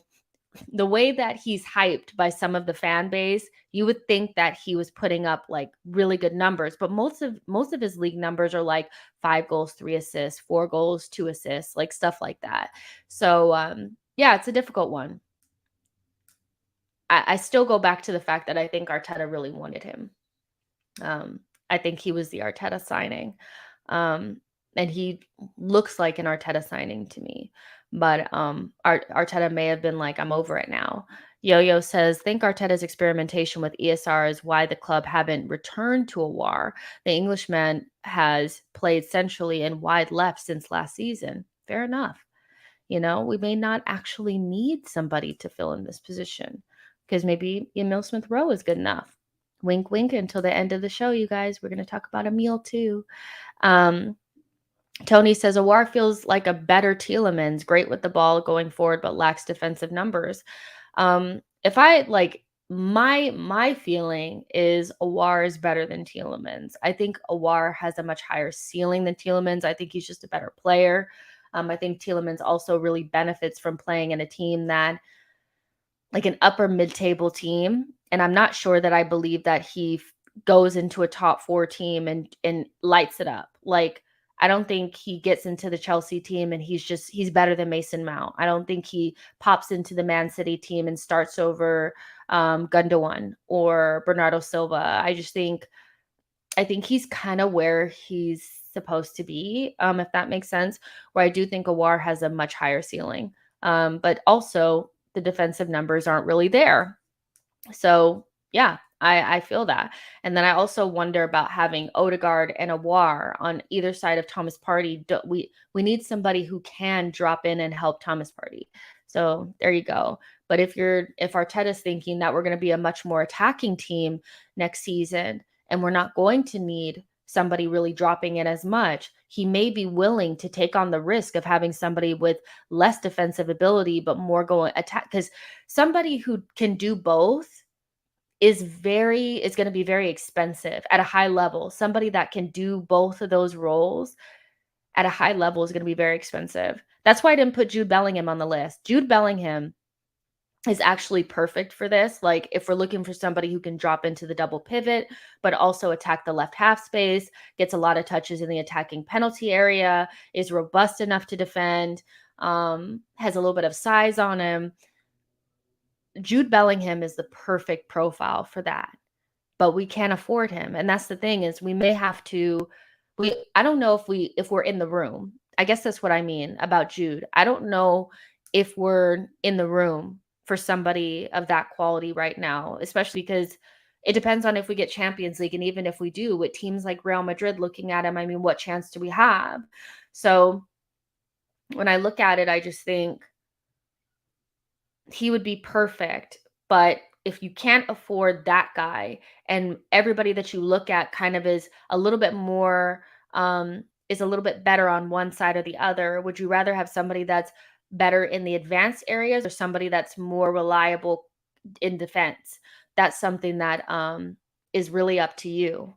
the way that he's hyped by some of the fan base, you would think that he was putting up like really good numbers, but most of his league numbers are like 5 goals, 3 assists, 4 goals, 2 assists, like stuff like that. So yeah, it's a difficult one. I still go back to the fact that I think Arteta really wanted him. I think he was the Arteta signing. And he looks like an Arteta signing to me. But Arteta may have been like, I'm over it now. Yo-Yo says, think Arteta's experimentation with ESR is why the club haven't returned to Aouar. The Englishman has played centrally and wide left since last season. Fair enough. We may not actually need somebody to fill in this position because maybe Emile Smith Rowe is good enough. Wink, wink until the end of the show, you guys. We're going to talk about Emile too. Tony says, Aouar feels like a better Tielemans, great with the ball going forward, but lacks defensive numbers. If I like my feeling is Aouar is better than Tielemans. I think Aouar has a much higher ceiling than Tielemans. I think he's just a better player. I think Tielemans also really benefits from playing in a team that, like an upper mid-table team. And I'm not sure that I believe that he goes into a top 4 team and lights it up. Like, I don't think he gets into the Chelsea team and he's better than Mason Mount. I don't think he pops into the Man City team and starts over Gundogan or Bernardo Silva. I think he's kind of where he's supposed to be, if that makes sense, where I do think Aouar has a much higher ceiling. But also the defensive numbers aren't really there. So yeah, I feel that. And then I also wonder about having Odegaard and Aouar on either side of Thomas Partey. We need somebody who can drop in and help Thomas Partey. So there you go. But if Arteta's thinking that we're going to be a much more attacking team next season and we're not going to need somebody really dropping in as much, he may be willing to take on the risk of having somebody with less defensive ability but more going attack, because somebody who can do both is going to be very expensive at a high level. Somebody that can do both of those roles at a high level is going to be very expensive. That's why I didn't put Jude Bellingham on the list. Jude Bellingham is actually perfect for this. Like, if we're looking for somebody who can drop into the double pivot, but also attack the left half space, gets a lot of touches in the attacking penalty area, is robust enough to defend, has a little bit of size on him. Jude Bellingham is the perfect profile for that, but we can't afford him. And that's the thing, is we may have to, I don't know if we're in the room. I guess that's what I mean about Jude. I don't know if we're in the room for somebody of that quality right now, especially because it depends on if we get Champions League. And even if we do, with teams like Real Madrid looking at him, I mean, what chance do we have? So when I look at it, I just think he would be perfect, but if you can't afford that guy and everybody that you look at kind of is a little bit more is a little bit better on one side or the other, would you rather have somebody that's better in the advanced areas or somebody that's more reliable in defense? That's something that is really up to you.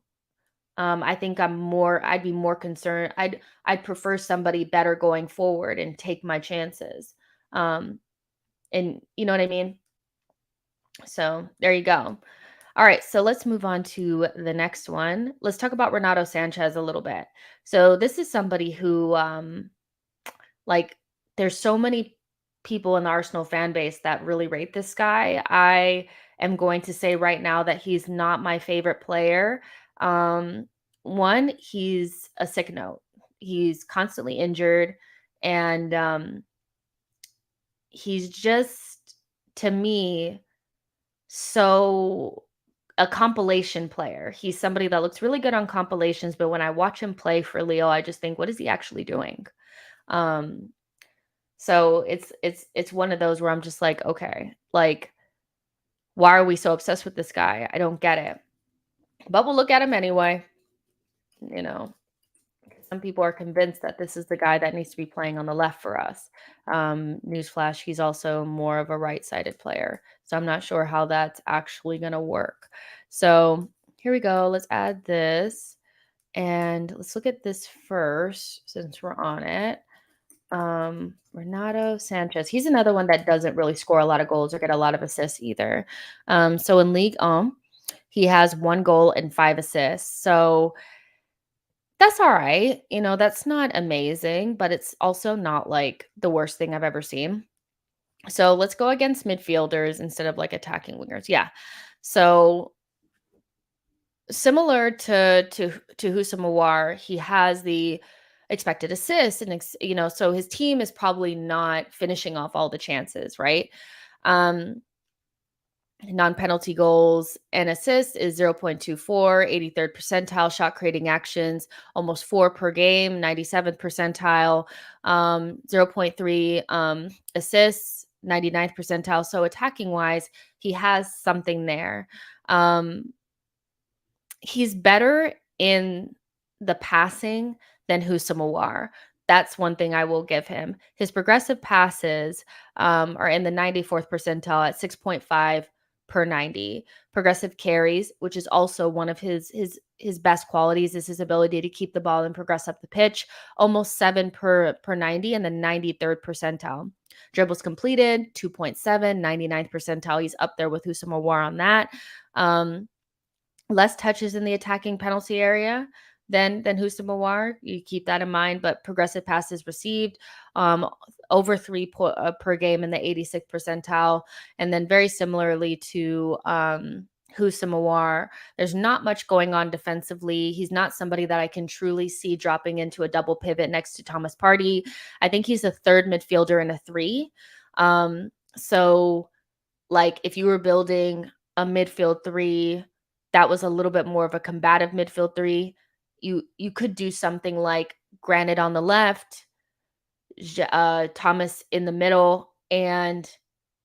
I think I'd be more concerned. I'd prefer somebody better going forward and take my chances. Um, and you know what I mean? So there you go. All right, so let's move on to the next one. Let's talk about Renato Sanches a little bit. So this is somebody who like there's so many people in the Arsenal fan base that really rate this guy. I am going to say right now that he's not my favorite player. Um, One, he's a sick note. He's constantly injured, and he's just, to me, so a compilation player. He's somebody that looks really good on compilations, but when I watch him play for Leo, I just think, what is he actually doing? Um, so it's one of those where I'm just like, okay, like, why are we so obsessed with this guy? I don't get it. But we'll look at him anyway. You know, some people are convinced that this is the guy that needs to be playing on the left for us. Newsflash, he's also more of a right-sided player. So I'm not sure how that's actually going to work. So here we go. Let's add this. And let's look at this first since we're on it. Renato Sanches. He's another one that doesn't really score a lot of goals or get a lot of assists either. So in League 1, he has 1 goal and 5 assists. So that's all right. You know, that's not amazing, but it's also not like the worst thing I've ever seen. So let's go against midfielders instead of like attacking wingers. Yeah. So similar to Houssem Aouar, he has the expected assists and so his team is probably not finishing off all the chances, right? Um Non-penalty goals and assists is 0.24, 83rd percentile, shot creating actions, almost 4 per game, 97th percentile, 0.3 assists, 99th percentile. So attacking wise, he has something there. He's better in the passing than Houssem Aouar. That's one thing I will give him. His progressive passes are in the 94th percentile at 6.5 per 90. Progressive carries, which is also one of his best qualities, is his ability to keep the ball and progress up the pitch, almost 7 per 90 in the 93rd percentile. Dribbles completed, 2.7, 99th percentile. He's up there with Houssem Aouar on that. Less touches in the attacking penalty area than Houssem Aouar. You keep that in mind, but progressive passes received, over 3 per game in the 86th percentile. And then very similarly to Houssem Aouar, there's not much going on defensively. He's not somebody that I can truly see dropping into a double pivot next to Thomas Partey. I think he's a third midfielder in a 3. So like if you were building a midfield 3 that was a little bit more of a combative midfield 3, you could do something like Granit on the left, Thomas in the middle, and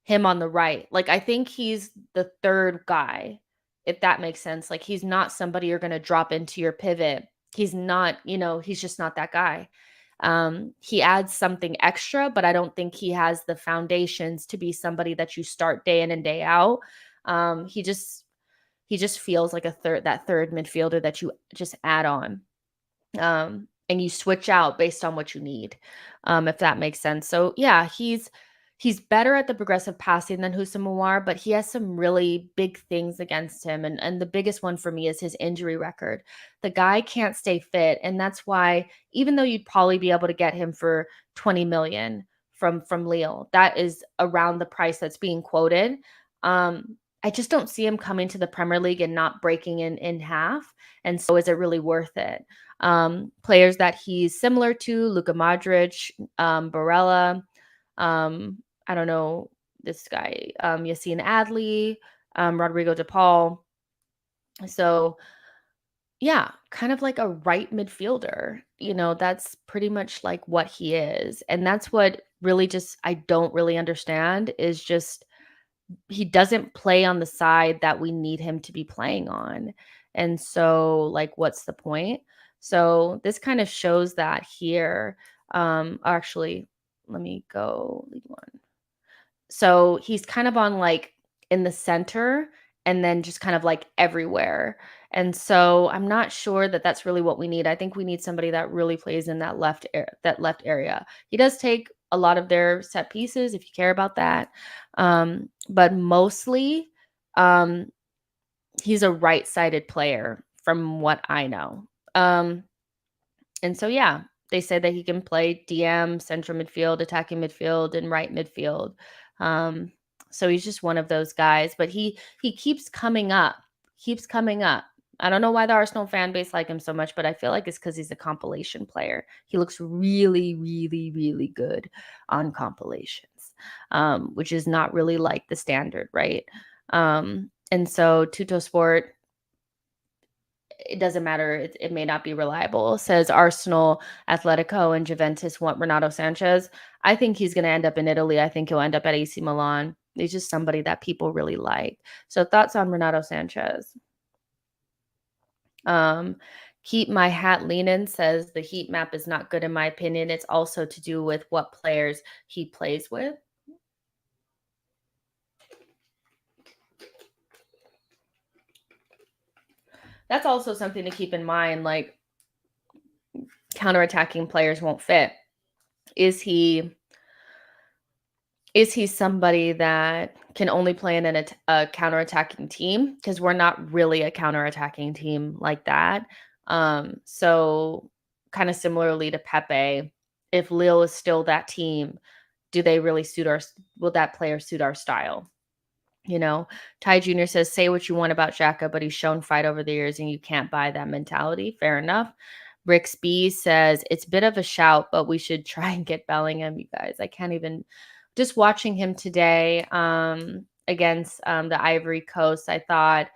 him on the right. Like I think he's the third guy, if that makes sense. Like he's not somebody you're going to drop into your pivot. He's not, he's just not that guy. He adds something extra, but I don't think he has the foundations to be somebody that you start day in and day out. He just feels like that third midfielder that you just add on. And you switch out based on what you need, if that makes sense. So yeah, he's better at the progressive passing than Houssem Aouar, but he has some really big things against him. And the biggest one for me is his injury record. The guy can't stay fit. And that's why, even though you'd probably be able to get him for 20 million from Lille, that is around the price that's being quoted. I just don't see him coming to the Premier League and not breaking in half. And so is it really worth it? Players that he's similar to, Luka Modric, Barella, I don't know, this guy, Yassine Adli, Rodrigo De Paul. So yeah, kind of like a right midfielder. That's pretty much like what he is. And that's what really just I don't really understand is just he doesn't play on the side that we need him to be playing on. And so, like, what's the point? So this kind of shows that here. Actually, let me go lead one. So he's kind of on like in the center and then just kind of like everywhere. And so I'm not sure that that's really what we need. I think we need somebody that really plays in that left area. He does take a lot of their set pieces if you care about that. But mostly um he's a right-sided player from what I know. Um and so, yeah, they say that he can play DM, central midfield, attacking midfield, and right midfield. Um, so he's just one of those guys, but he keeps coming up. I don't know why the Arsenal fan base like him so much, but I feel like it's because he's a compilation player. He looks really, really, really good on compilations, which is not really like the standard, right? And so Tuto Sport, it doesn't matter. It may not be reliable. Says Arsenal, Atletico, and Juventus want Renato Sanches. I think he's going to end up in Italy. I think he'll end up at AC Milan. He's just somebody that people really like. So thoughts on Renato Sanches? Um, Keep my hat leaning says the heat map is not good in my opinion. It's also to do with what players he plays with. That's also something to keep in mind. Like, counterattacking players won't fit. Is he somebody that can only play in a counterattacking team? Because we're not really a counterattacking team like that. So kind of similarly to Pepe, if Lille is still that team, do they really will that player suit our style? You know, Ty Jr. says, say what you want about Xhaka, but he's shown fight over the years and you can't buy that mentality. Fair enough. Rix B says, it's a bit of a shout, but we should try and get Bellingham, you guys. I can't even, just watching him today against the Ivory Coast, I thought,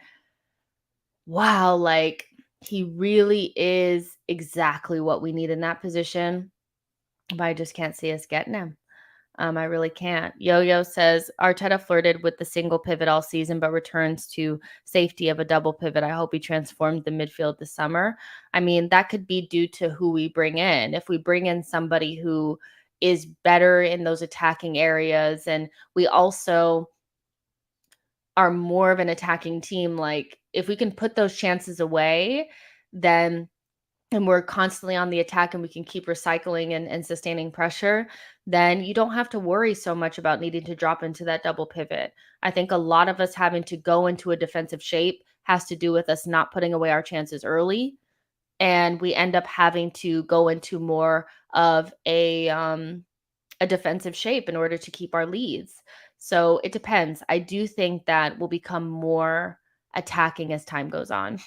wow, like he really is exactly what we need in that position. But I just can't see us getting him. I really can't. Yo-Yo says Arteta flirted with the single pivot all season, but returns to safety of a double pivot. I hope he transformed the midfield this summer. I mean, that could be due to who we bring in. If we bring in somebody who is better in those attacking areas, and we also are more of an attacking team, like if we can put those chances away, then and we're constantly on the attack and we can keep recycling and sustaining pressure, then you don't have to worry so much about needing to drop into that double pivot. I think a lot of us having to go into a defensive shape has to do with us not putting away our chances early. And we end up having to go into more of a defensive shape in order to keep our leads. So it depends. I do think that we'll become more attacking as time goes on.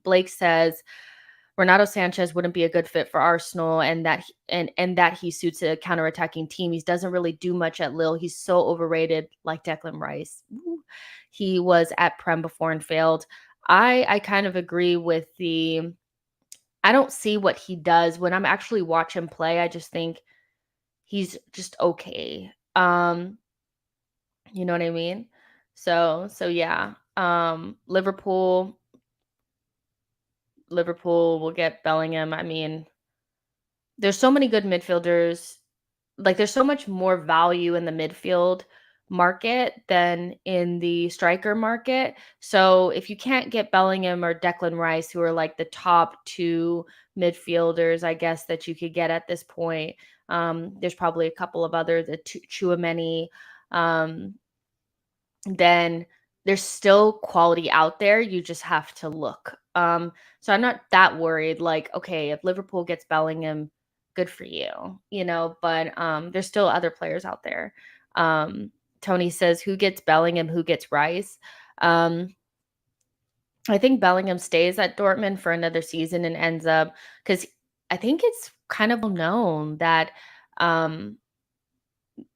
Blake says Renato Sanches wouldn't be a good fit for Arsenal, and that he suits a counterattacking team. He doesn't really do much at Lille. He's so overrated, like Declan Rice. Ooh. He was at Prem before and failed. I kind of agree with the. I don't see what he does when I'm actually watch him play. I just think he's just okay. You know what I mean? So yeah. Liverpool will get Bellingham. I mean, there's so many good midfielders. Like, there's so much more value in the midfield market than in the striker market. So if you can't get Bellingham or Declan Rice, who are like the top two midfielders, I guess, that you could get at this point, there's probably a couple of others, the Chouameni, then there's still quality out there. You just have to look. So I'm not that worried. Like, okay, if Liverpool gets Bellingham, good for you, but there's still other players out there. Tony says, who gets Bellingham, who gets Rice? I think Bellingham stays at Dortmund for another season and ends up, because I think it's kind of known that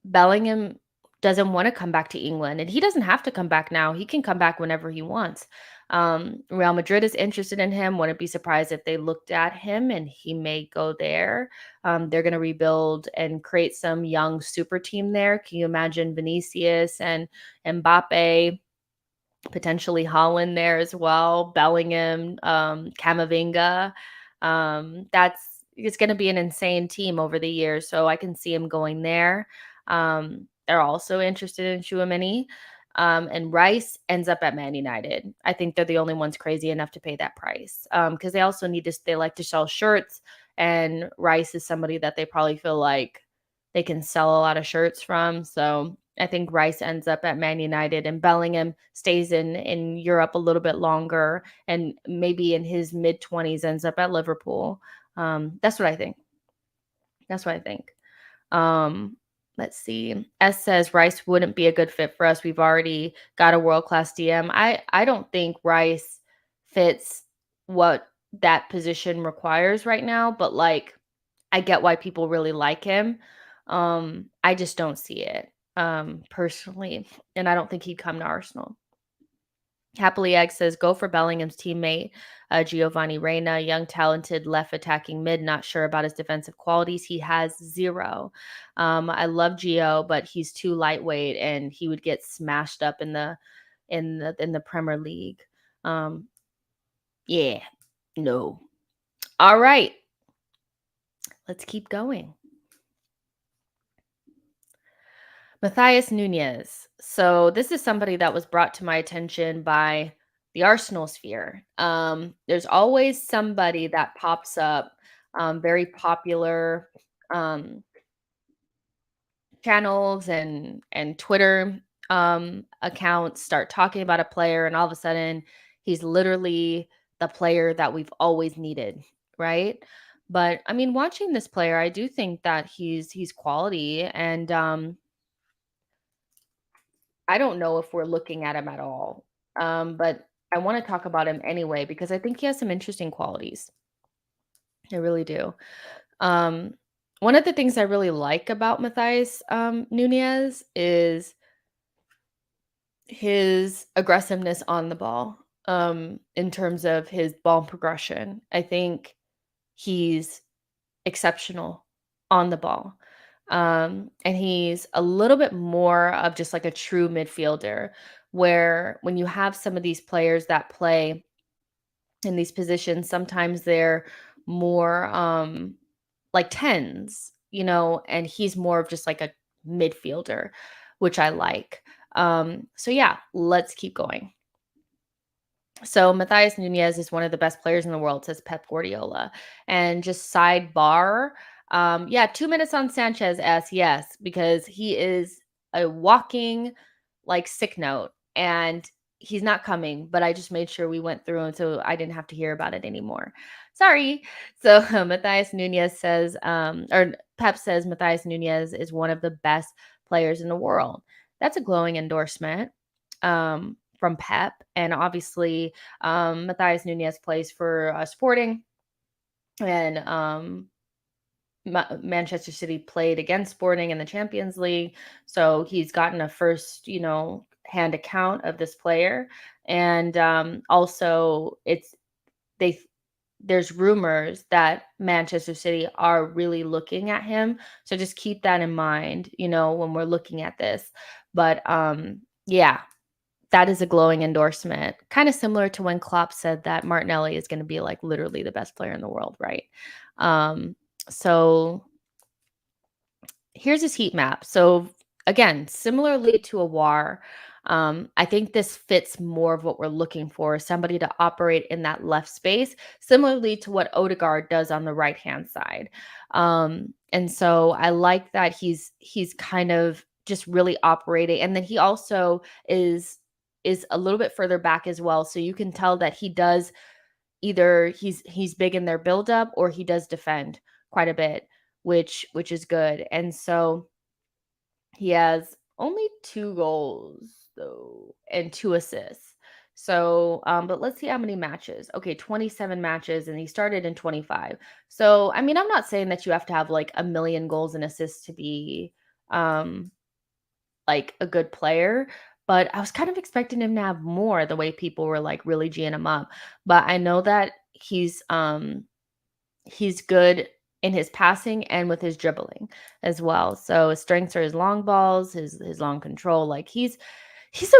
Bellingham doesn't want to come back to England, and he doesn't have to come back now. He can come back whenever he wants. Real Madrid is interested in him. Wouldn't be surprised if they looked at him and he may go there. They're going to rebuild and create some young super team there. Can you imagine Vinicius and Mbappe, potentially Holland there as well, Bellingham, Camavinga? It's going to be an insane team over the years, so I can see him going there. They're also interested in Tchouaméni. And Rice ends up at Man United. I think they're the only ones crazy enough to pay that price, because they also they like to sell shirts, and Rice is somebody that they probably feel like they can sell a lot of shirts from. So I think Rice ends up at Man United, and Bellingham stays in Europe a little bit longer, and maybe in his mid-20s ends up at Liverpool. That's what I think. That's what I think. Let's see. S says Rice wouldn't be a good fit for us. We've already got a world-class DM. I don't think Rice fits what that position requires right now, but like I get why people really like him. I just don't see it personally, and I don't think he'd come to Arsenal. Happily Egg says, go for Bellingham's teammate, Giovanni Reina, young, talented, left attacking mid. Not sure about his defensive qualities. He has zero. I love Gio, but he's too lightweight, and he would get smashed up in the Premier League. Yeah, no. All right, let's keep going. Matheus Nunes. So this is somebody that was brought to my attention by the Arsenal sphere. There's always somebody that pops up, very popular channels and Twitter accounts start talking about a player, and all of a sudden he's literally the player that we've always needed, right? But I mean, watching this player, I do think that he's quality, and I don't know if we're looking at him at all. But I want to talk about him anyway because I think he has some interesting qualities. I really do. Um, One of the things I really like about Matthias Nunez is his aggressiveness on the ball, in terms of his ball progression. I think he's exceptional on the ball. And he's a little bit more of just like a true midfielder, where when you have some of these players that play in these positions, sometimes they're more like tens, and he's more of just like a midfielder, which I like. So yeah, let's keep going. So Matthias Nunez is one of the best players in the world, says Pep Guardiola. And just sidebar, yeah, 2 minutes on Sanchez as yes, because he is a walking like sick note, and he's not coming. But I just made sure we went through him so I didn't have to hear about it anymore. Sorry. So Matthias Nunez says, or Pep says Matthias Nunez is one of the best players in the world. That's a glowing endorsement. From Pep, and obviously Matheus Nunes plays for Sporting, and Manchester City played against Sporting in the Champions League, so he's gotten a first, hand account of this player, and also there's rumors that Manchester City are really looking at him, so just keep that in mind, when we're looking at this, but yeah. That is a glowing endorsement, kind of similar to when Klopp said that Martinelli is going to be like literally the best player in the world, right? So here's his heat map. So again, similarly to Aouar, I think this fits more of what we're looking for, somebody to operate in that left space, similarly to what Odegaard does on the right-hand side. And so I like that he's kind of just really operating. And then he also is a little bit further back as well. So you can tell that he does either he's big in their buildup, or he does defend quite a bit, which is good. And so he has only 2 goals though and 2 assists. So, but let's see how many matches. Okay, 27 matches, and he started in 25. So, I mean, I'm not saying that you have to have like a million goals and assists to be like a good player, but I was kind of expecting him to have more the way people were like really G'ing him up. But I know that he's good in his passing and with his dribbling as well. So his strengths are his long balls, his long control. Like he's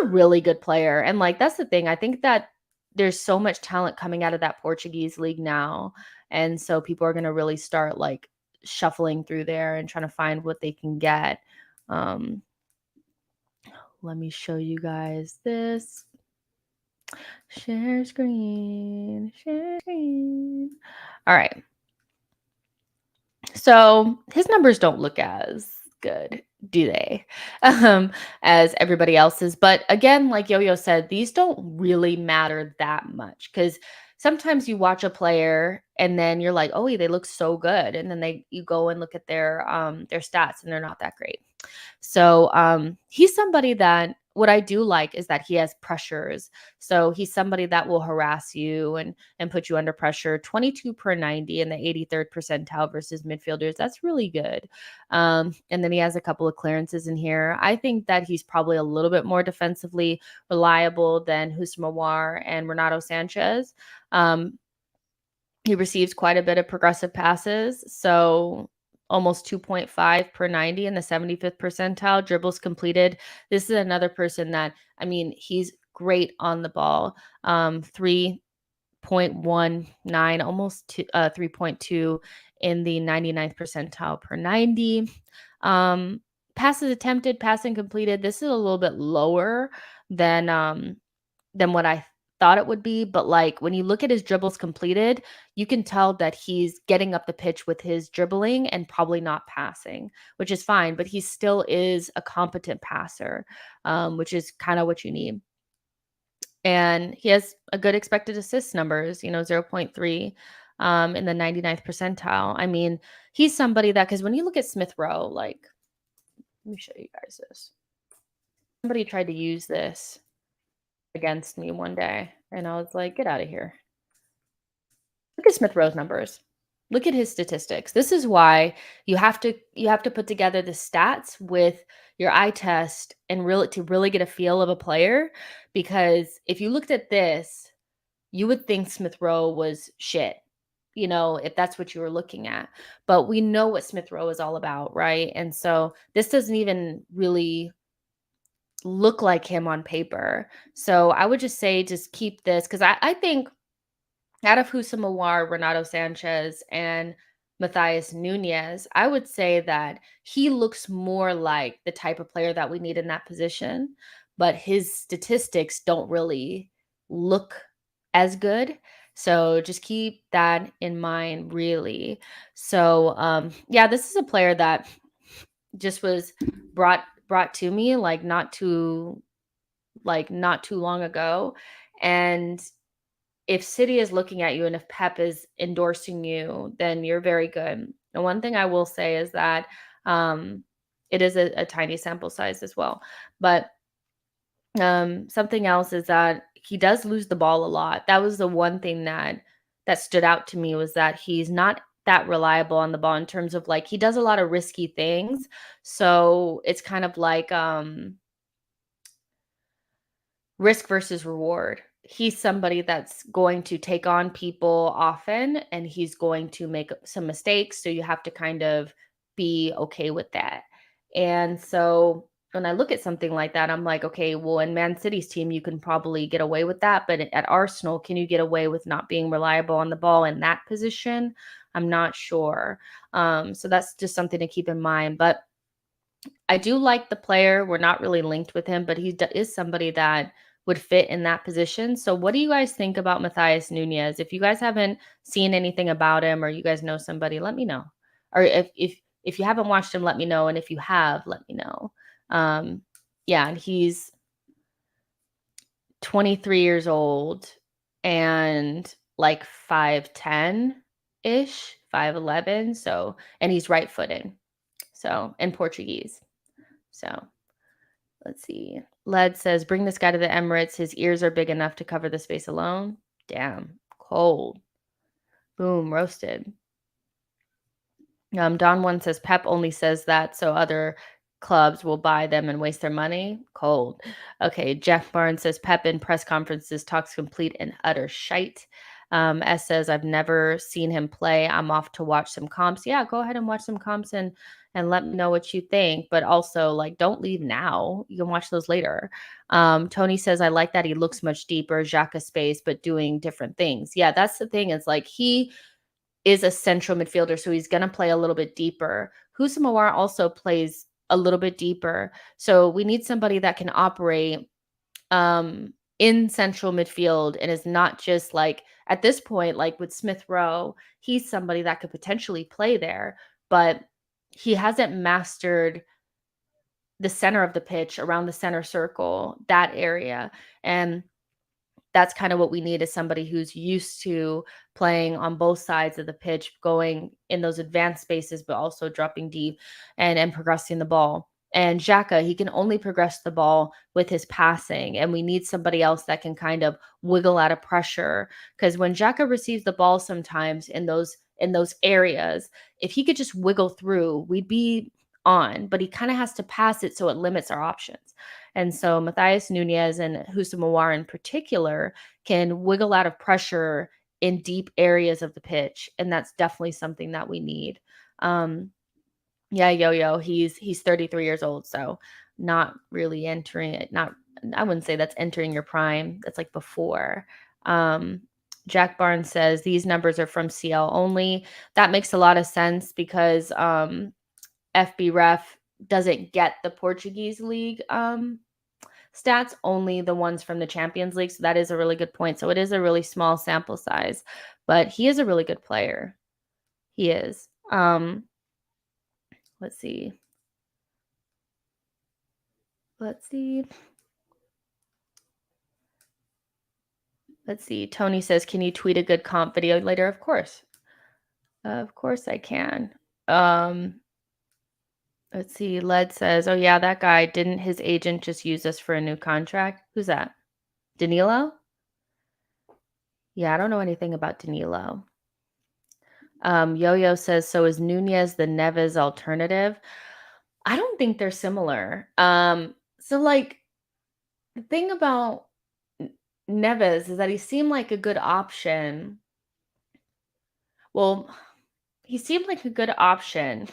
a really good player. And like that's the thing. I think that there's so much talent coming out of that Portuguese league now. And so people are gonna really start like shuffling through there and trying to find what they can get. Um, let me show you guys this. Share screen. Share screen. All right. So his numbers don't look as good, do they? As everybody else's. But again, like Yo-Yo said, these don't really matter that much because sometimes you watch a player and then you're like, oh, they look so good. And then you go and look at their stats and they're not that great. So he's somebody that what I do like is that he has pressures. So he's somebody that will harass you and put you under pressure. 22 per 90 in the 83rd percentile versus midfielders. That's really good. And then he has a couple of clearances in here. I think that he's probably a little bit more defensively reliable than Aouar and Renato Sanches. He receives quite a bit of progressive passes. So almost 2.5 per 90 in the 75th percentile. Dribbles completed. This is another person that, I mean, he's great on the ball. 3.19, almost 3.2 in the 99th percentile per 90. Passes attempted, passing completed. This is a little bit lower than what I thought it would be. But like when you look at his dribbles completed, you can tell that he's getting up the pitch with his dribbling and probably not passing, which is fine. But he still is a competent passer, which is kind of what you need. And he has a good expected assist numbers, 0.3 in the 99th percentile. I mean, he's somebody that, because when you look at Smith Rowe, like, let me show you guys this. Somebody tried to use this against me one day, and I was like, get out of here. Look at Smith Rowe's numbers. Look at his statistics. This is why you have to put together the stats with your eye test and really get a feel of a player, because if you looked at this, you would think Smith Rowe was shit, if that's what you were looking at. But we know what Smith Rowe is all about, right? And so this doesn't even really look like him on paper. So I would just say just keep this, because I think out of Aouar, Renato Sanches, and Matheus Nunes, I would say that he looks more like the type of player that we need in that position, but his statistics don't really look as good. So just keep that in mind, really. So yeah, this is a player that just was brought to me like not too long ago. And if City is looking at you and if Pep is endorsing you, then you're very good. And one thing I will say is that it is a tiny sample size as well. But something else is that he does lose the ball a lot. That was the one thing that stood out to me, was that he's not that reliable on the ball in terms of like he does a lot of risky things. So it's kind of like risk versus reward. He's somebody that's going to take on people often and he's going to make some mistakes. So you have to kind of be okay with that. And so when I look at something like that, I'm like, okay, well, in Man City's team, you can probably get away with that. But at Arsenal, can you get away with not being reliable on the ball in that position? I'm not sure. So that's just something to keep in mind. But I do like the player. We're not really linked with him, but he is somebody that would fit in that position. So what do you guys think about Matheus Nunes? If you guys haven't seen anything about him or you guys know somebody, let me know. Or if you haven't watched him, let me know. And if you have, let me know. Yeah, and he's 23 years old and like 5'10-ish, 5'11. So, and he's right-footed. So, and Portuguese. So let's see. Led says, bring this guy to the Emirates. His ears are big enough to cover the space alone. Damn. Cold. Boom. Roasted. Don One says, Pep only says that so other clubs will buy them and waste their money. Cold. Okay, Jack Barnes says Pep in press conferences talks complete and utter shite. S says I've never seen him play. I'm off to watch some comps. Yeah, go ahead and watch some comps and let me know what you think. But also, like, don't leave now. You can watch those later. Tony says I like that he looks much deeper, Xhaka space, but doing different things. Yeah, that's the thing. Is like he is a central midfielder, so he's gonna play a little bit deeper. Aouar also plays a little bit deeper. So we need somebody that can operate in central midfield and is not just like at this point, like with Smith Rowe, he's somebody that could potentially play there, but he hasn't mastered the center of the pitch around the center circle, that area. And that's kind of what we need is somebody who's used to playing on both sides of the pitch, going in those advanced spaces, but also dropping deep and progressing the ball. And Xhaka, he can only progress the ball with his passing. And we need somebody else that can kind of wiggle out of pressure. Because when Xhaka receives the ball sometimes in those areas, if he could just wiggle through, we'd be on. But he kind of has to pass it so it limits our options. And so Matheus Nunes and Aouar in particular can wiggle out of pressure in deep areas of the pitch. And that's definitely something that we need. Yeah, Yo-Yo, he's 33 years old, so not really entering it. Not, I wouldn't say that's entering your prime. That's like before. Jack Barnes says these numbers are from CL only. That makes a lot of sense because FB Ref doesn't get the Portuguese league stats, only the ones from the Champions League. So that is a really good point. So it is a really small sample size, but he is a really good player. He is. Let's see. Let's see. Tony says, can you tweet a good comp video later? Of course. Of course I can. Let's see. Led says, oh yeah, that guy, didn't his agent just use us for a new contract? Who's that? Danilo? Yeah, I don't know anything about Danilo. Yo-Yo says, so is Nunes the Neves alternative? I don't think they're similar. So like the thing about Neves is that he seemed like a good option. Well, he seemed like a good option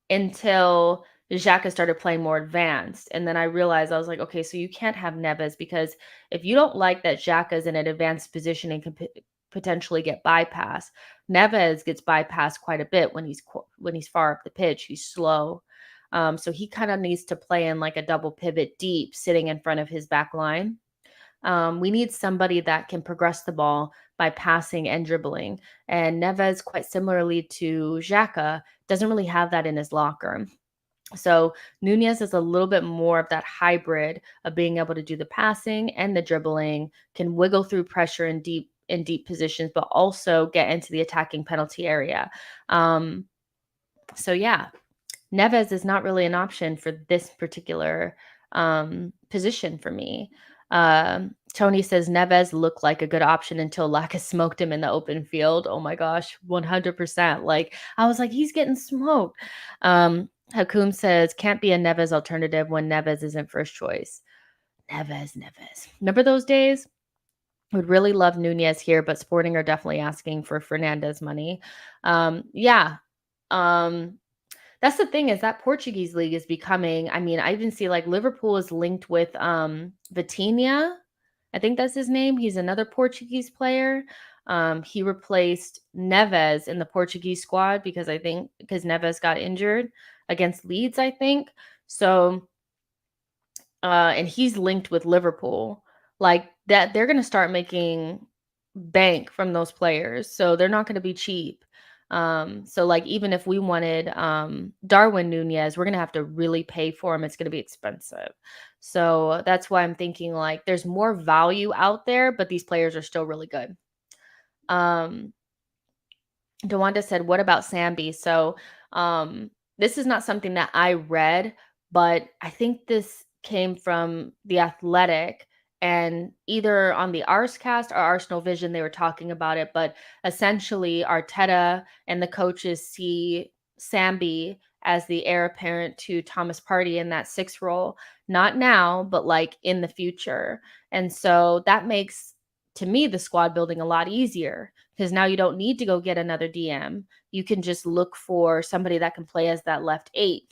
until Xhaka started playing more advanced. And then I realized, I was like, okay, so you can't have Neves because if you don't like that Xhaka's in an advanced position and can potentially get bypassed, Neves gets bypassed quite a bit when he's far up the pitch. He's slow. So he kind of needs to play in like a double pivot deep, sitting in front of his back line. We need somebody that can progress the ball by passing and dribbling. And Neves, quite similarly to Xhaka, doesn't really have that in his locker. So Nunes is a little bit more of that hybrid of being able to do the passing and the dribbling, can wiggle through pressure in deep positions, but also get into the attacking penalty area. So yeah, Neves is not really an option for this particular position for me. Tony says Neves looked like a good option until Laka smoked him in the open field. Oh my gosh, 100%. Like I was like, he's getting smoked. Hakum says can't be a Neves alternative when Neves isn't first choice. Neves. Remember those days? Would really love Nunes here, but Sporting are definitely asking for Fernandez money. Yeah. That's the thing is that Portuguese league is becoming, I mean, I even see like Liverpool is linked with Vitinha. I think that's his name. He's another Portuguese player. He replaced Neves in the Portuguese squad because Neves got injured against Leeds, I think. So, and he's linked with Liverpool. Like that, they're going to start making bank from those players. So they're not going to be cheap. So like even if we wanted Darwin Nunez, we're gonna have to really pay for him. It's gonna be expensive. So that's why I'm thinking like there's more value out there, but these players are still really good. Dewanda said, what about Sambi? So this is not something that I read, but I think this came from The Athletic, and either on the Arscast or Arsenal Vision, they were talking about it. But essentially, Arteta and the coaches see Sambi as the heir apparent to Thomas Partey in that 6 role, not now, but like in the future. And so that makes, to me, the squad building a lot easier because now you don't need to go get another DM. You can just look for somebody that can play as that left 8.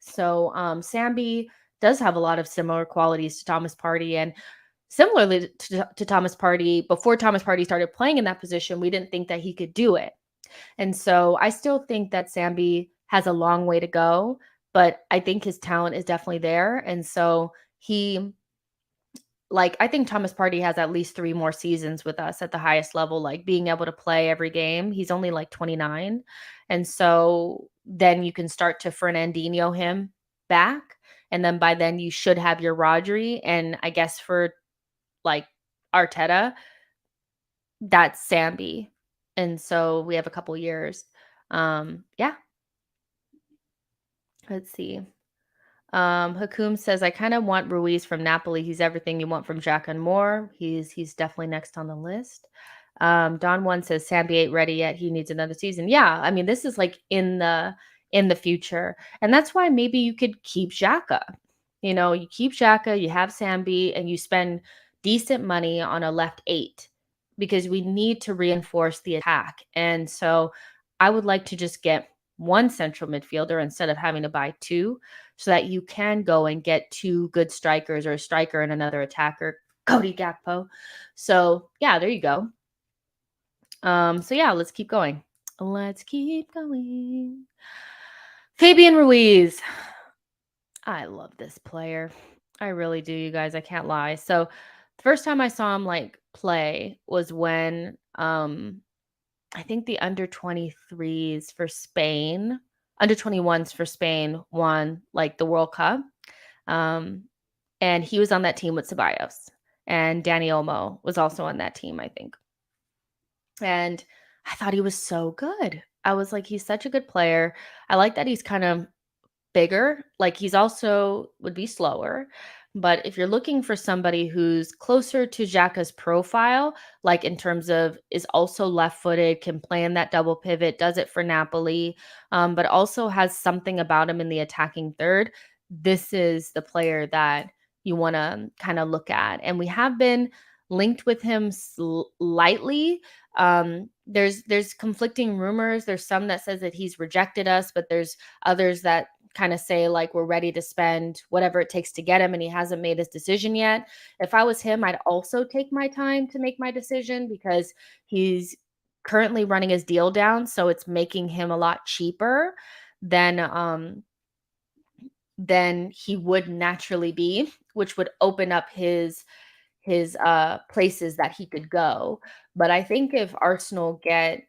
So Sambi does have a lot of similar qualities to Thomas Partey, and similarly to Thomas Partey, before Thomas Partey started playing in that position, we didn't think that he could do it. And so I still think that Sambi has a long way to go, but I think his talent is definitely there. And so I think Thomas Partey has at least 3 more seasons with us at the highest level, like being able to play every game. He's only like 29. And so then you can start to Fernandinho him back. And then by then you should have your Rodri. And I guess for like Arteta, that's Sambi. And so we have a couple years. Yeah. Let's see. Hakum says, I kind of want Ruiz from Napoli. He's everything you want from Xhaka and more. He's definitely next on the list. Don One says Sambi ain't ready yet. He needs another season. Yeah, I mean, this is like in the future. And that's why maybe you could keep Xhaka. You keep Xhaka, you have Sambi, and you spend decent money on a left 8 because we need to reinforce the attack. And so I would like to just get one central midfielder instead of having to buy 2 so that you can go and get 2 good strikers or a striker and another attacker, Cody Gakpo. So yeah, there you go. So yeah, let's keep going. Fabian Ruiz. I love this player. I really do, you guys. I can't lie. So the first time I saw him like play was when I think the under 23s for Spain, under 21s for Spain won like the World Cup. And he was on that team with Ceballos, and Dani Olmo was also on that team, I think. And I thought he was so good. I was like, he's such a good player. I like that he's kind of bigger. Like he's also would be slower. But if you're looking for somebody who's closer to Xhaka's profile, like in terms of is also left-footed, can play in that double pivot, does it for Napoli, but also has something about him in the attacking third, this is the player that you want to kind of look at. And we have been linked with him slightly. There's conflicting rumors. There's some that says that he's rejected us, but there's others that kind of say like we're ready to spend whatever it takes to get him and he hasn't made his decision yet. If I was him, I'd also take my time to make my decision because he's currently running his deal down, so it's making him a lot cheaper than he would naturally be, which would open up his places that he could go. But I think if Arsenal get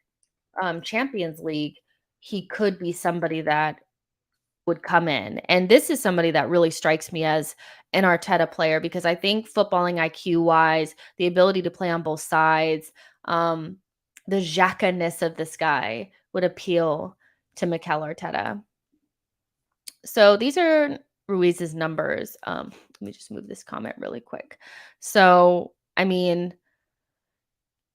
Champions League, he could be somebody that would come in. And this is somebody that really strikes me as an Arteta player because I think footballing IQ wise, the ability to play on both sides, the Xhaka-ness of this guy would appeal to Mikel Arteta. So these are Ruiz's numbers. Let me just move this comment really quick. So, I mean,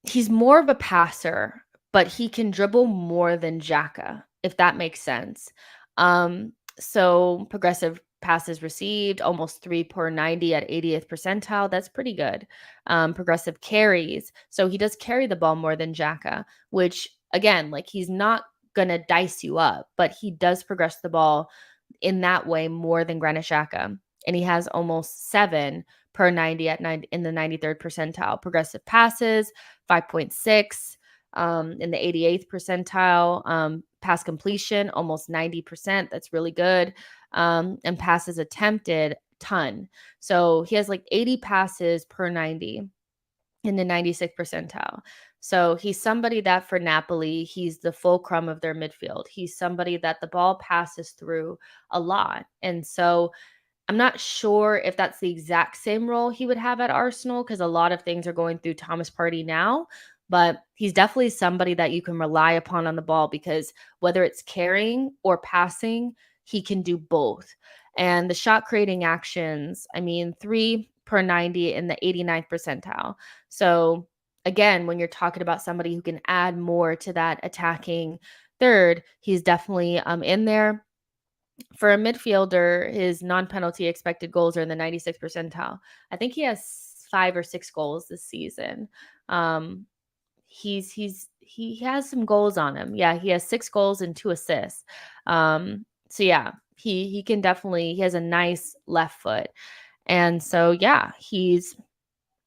he's more of a passer, but he can dribble more than Xhaka, if that makes sense. So progressive passes received, almost 3 per 90 at 80th percentile. That's pretty good. Progressive carries. So he does carry the ball more than Xhaka, which again, like he's not going to dice you up, but he does progress the ball in that way more than Granit Xhaka. And he has almost 7 per 90 at 90 in the 93rd percentile. Progressive passes, 5.6 in the 88th percentile. Pass completion, almost 90%. That's really good. And passes attempted, ton. So he has like 80 passes per 90 in the 96th percentile. So he's somebody that for Napoli, he's the fulcrum of their midfield. He's somebody that the ball passes through a lot. And so I'm not sure if that's the exact same role he would have at Arsenal because a lot of things are going through Thomas Partey now. But he's definitely somebody that you can rely upon on the ball because whether it's carrying or passing, he can do both. And the shot creating actions, I mean, 3 per 90 in the 89th percentile. So again, when you're talking about somebody who can add more to that attacking third, he's definitely in there. For a midfielder, his non-penalty expected goals are in the 96th percentile. I think he has 5 or 6 goals this season. He has some goals on him. Yeah, he has 6 goals and 2 assists. So yeah, he can definitely, he has a nice left foot. And so yeah,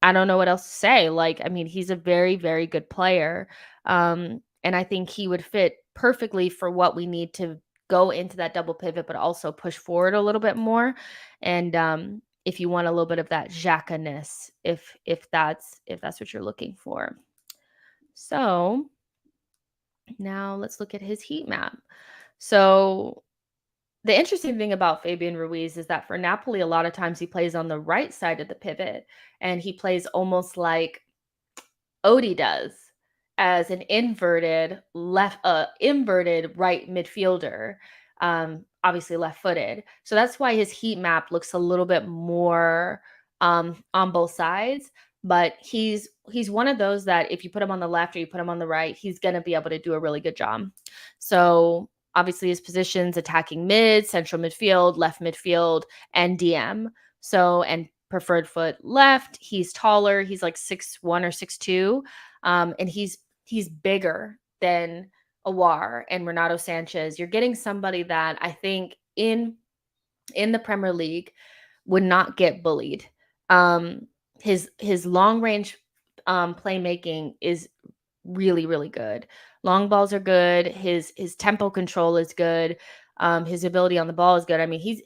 I don't know what else to say. Like, I mean, he's a very, very good player. And I think he would fit perfectly for what we need to go into that double pivot, but also push forward a little bit more. And if you want a little bit of that Xhaka-ness, if that's what you're looking for. So now let's look at his heat map. So the interesting thing about Fabian Ruiz is that for Napoli, a lot of times he plays on the right side of the pivot, and he plays almost like Odie does, as an inverted right midfielder, obviously left-footed. So that's why his heat map looks a little bit more on both sides. But he's one of those that if you put him on the left or you put him on the right, he's gonna be able to do a really good job. So obviously his positions: attacking mid, central midfield, left midfield, and DM. So, and preferred foot left. He's taller. He's like 6'1" or 6'2", and he's bigger than Aouar and Renato Sanches. You're getting somebody that I think in the Premier League would not get bullied. His long range playmaking is really, really good. Long balls are good. His tempo control is good. His ability on the ball is good. I mean, he's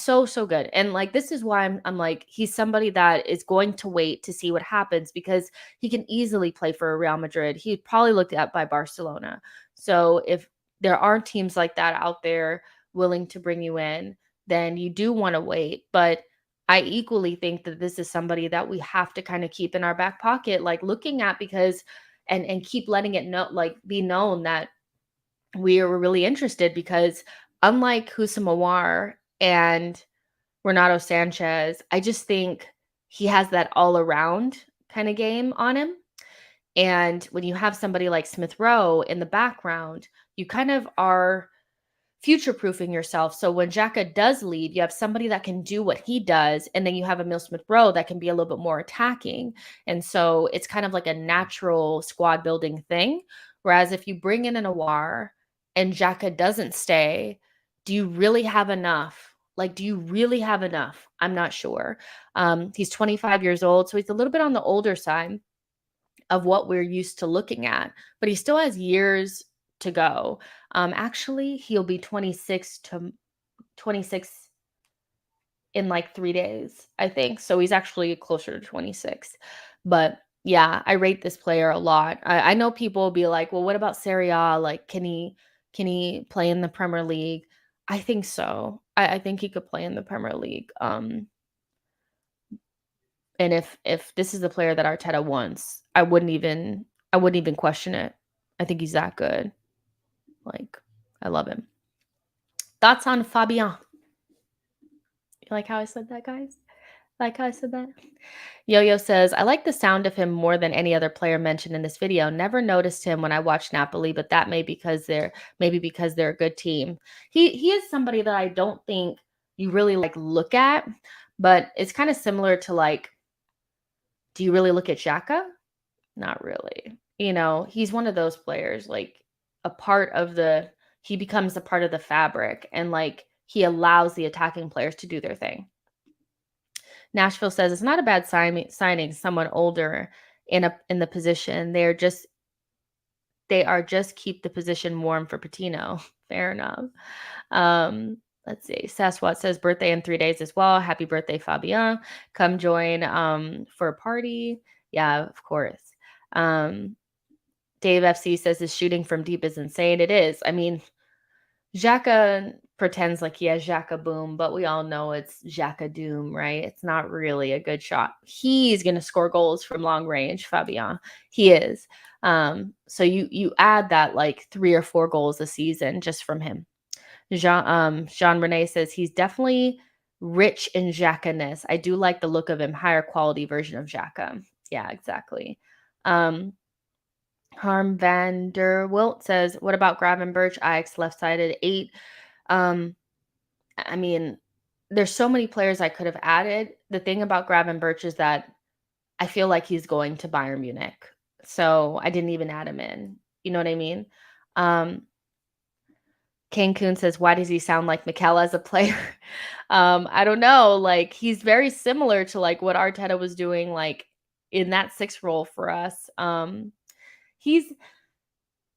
so, so good. And like, this is why I'm like, he's somebody that is going to wait to see what happens, because he can easily play for Real Madrid. He'd probably looked at by Barcelona. So if there are teams like that out there willing to bring you in, then you do want to wait. But I equally think that this is somebody that we have to kind of keep in our back pocket, like looking at, because and keep letting it know, like be known that we are really interested, because unlike Houssam Aouar and Renato Sanches, I just think he has that all around kind of game on him. And when you have somebody like Smith Rowe in the background, you kind of are future-proofing yourself. So when Xhaka does leave, you have somebody that can do what he does, and then you have Emile Smith Rowe that can be a little bit more attacking. And so it's kind of like a natural squad building thing. Whereas if you bring in an Aouar and Xhaka doesn't stay, do you really have enough? Like, do you really have enough? I'm not sure. He's 25 years old, so he's a little bit on the older side of what we're used to looking at, but he still has years to go. Actually, he'll be 26 in like 3 days, I think. So he's actually closer to 26. But yeah, I rate this player a lot. I know people will be like, well, what about Serie A? Like, can he play in the Premier League? I think so. I think he could play in the Premier League. And if this is the player that Arteta wants, I wouldn't even question it. I think he's that good. Like, I love him. Thoughts on Fabian? You like how I said that, guys? Like how I said that? Yo-Yo says, I like the sound of him more than any other player mentioned in this video. Never noticed him when I watched Napoli, but that maybe because they're a good team. He is somebody that I don't think you really like look at, but it's kind of similar to like, do you really look at Xhaka? Not really. He's one of those players, like he becomes a part of the fabric, and like he allows the attacking players to do their thing. Nashville says it's not a bad signing someone older in the position. They are just keep the position warm for Patino. Fair enough. Let's see. Sasquatch says birthday in 3 days as well. Happy birthday, Fabian. Come join for a party. Yeah, of course. Dave FC says his shooting from deep is insane. It is. I mean, Xhaka pretends like he has Xhaka boom, but we all know it's Xhaka doom, right? It's not really a good shot. He's going to score goals from long range, Fabian. He is. So you add that like 3 or 4 goals a season just from him. Jean Rene says he's definitely rich in Xhaka-ness. I do like the look of him. Higher quality version of Xhaka. Yeah, exactly. Harm van der Wilt says, what about Gravenberch? Ajax left-sided 8. I mean, there's so many players I could have added. The thing about Gravenberch is that I feel like he's going to Bayern Munich, so I didn't even add him in. You know what I mean? Um, Cancun says, "Why does he sound like Mikel as a player?" I don't know. Like he's very similar to like what Arteta was doing, like in that 6 role for us. He's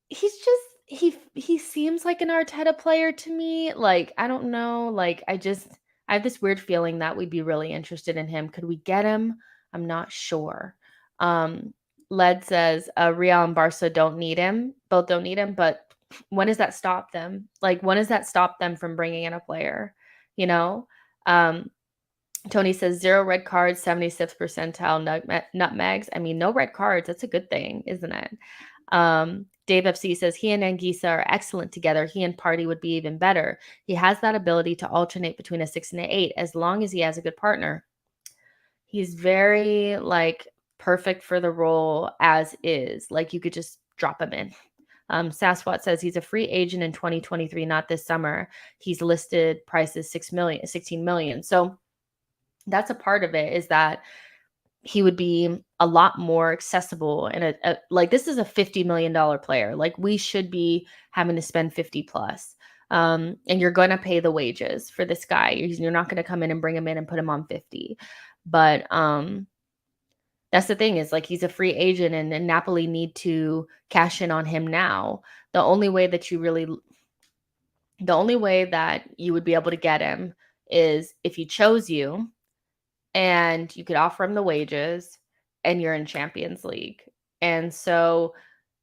he seems like an Arteta player to me. Like I don't know. Like I have this weird feeling that we'd be really interested in him. Could we get him? I'm not sure. Um, Led says Real and Barca don't need him. Both don't need him, but when does that stop them? Like, when does that stop them from bringing in a player? You know? Um, Tony says 0 red cards, 76th percentile nutmegs. I mean, no red cards. That's a good thing, isn't it? Dave FC says he and Anguissa are excellent together. He and Party would be even better. He has that ability to alternate between a 6 and an 8 as long as he has a good partner. He's very like perfect for the role as is. Like you could just drop him in. Saswat says he's a free agent in 2023, not this summer. He's listed prices 16 million. So that's a part of it, is that he would be a lot more accessible. And like this is a $50 million player. Like we should be having to spend 50 plus. And you're going to pay the wages for this guy. You're not going to come in and bring him in and put him on 50. But that's the thing, is like he's a free agent and Napoli need to cash in on him now. The only way that you would be able to get him is if he chose you and you could offer him the wages and you're in Champions League. And so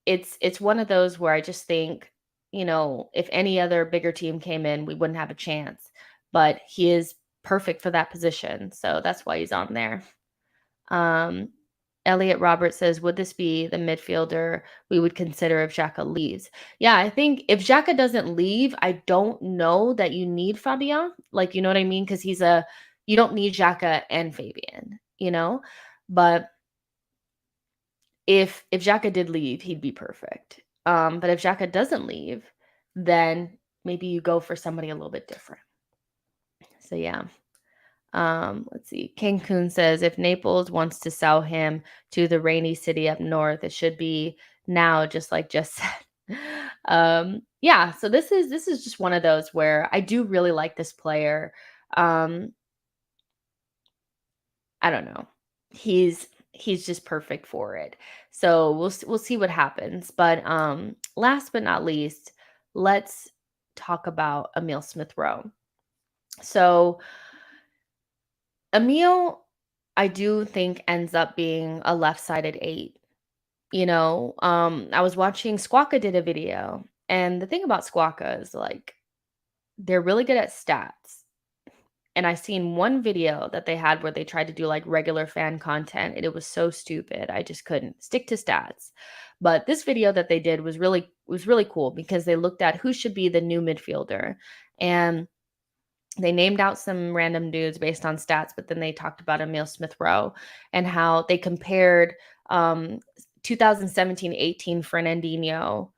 it's one of those where I just think, if any other bigger team came in, we wouldn't have a chance. But he is perfect for that position. So that's why he's on there. Elliot Roberts says, would this be the midfielder we would consider if Xhaka leaves? Yeah, I think if Xhaka doesn't leave, I don't know that you need Fabian. Like, you know what I mean? Because you don't need Xhaka and Fabian, But if Xhaka did leave, he'd be perfect. But if Xhaka doesn't leave, then maybe you go for somebody a little bit different. So yeah. Let's see. Cancun says if Naples wants to sell him to the rainy city up north, it should be now, just like Jess said. Yeah, so this is just one of those where I do really like this player. I don't know. He's just perfect for it. So we'll see what happens. But last but not least, let's talk about Emile Smith Rowe. So Emile, I do think, ends up being a left-sided 8. I was watching Squawka did a video, and the thing about Squawka is like they're really good at stats. And I seen one video that they had where they tried to do like regular fan content, and it was so stupid. I just couldn't stick to stats. But this video that they did was really cool because they looked at who should be the new midfielder, and they named out some random dudes based on stats, but then they talked about Emile Smith Rowe and how they compared 2017-18 Fernandinho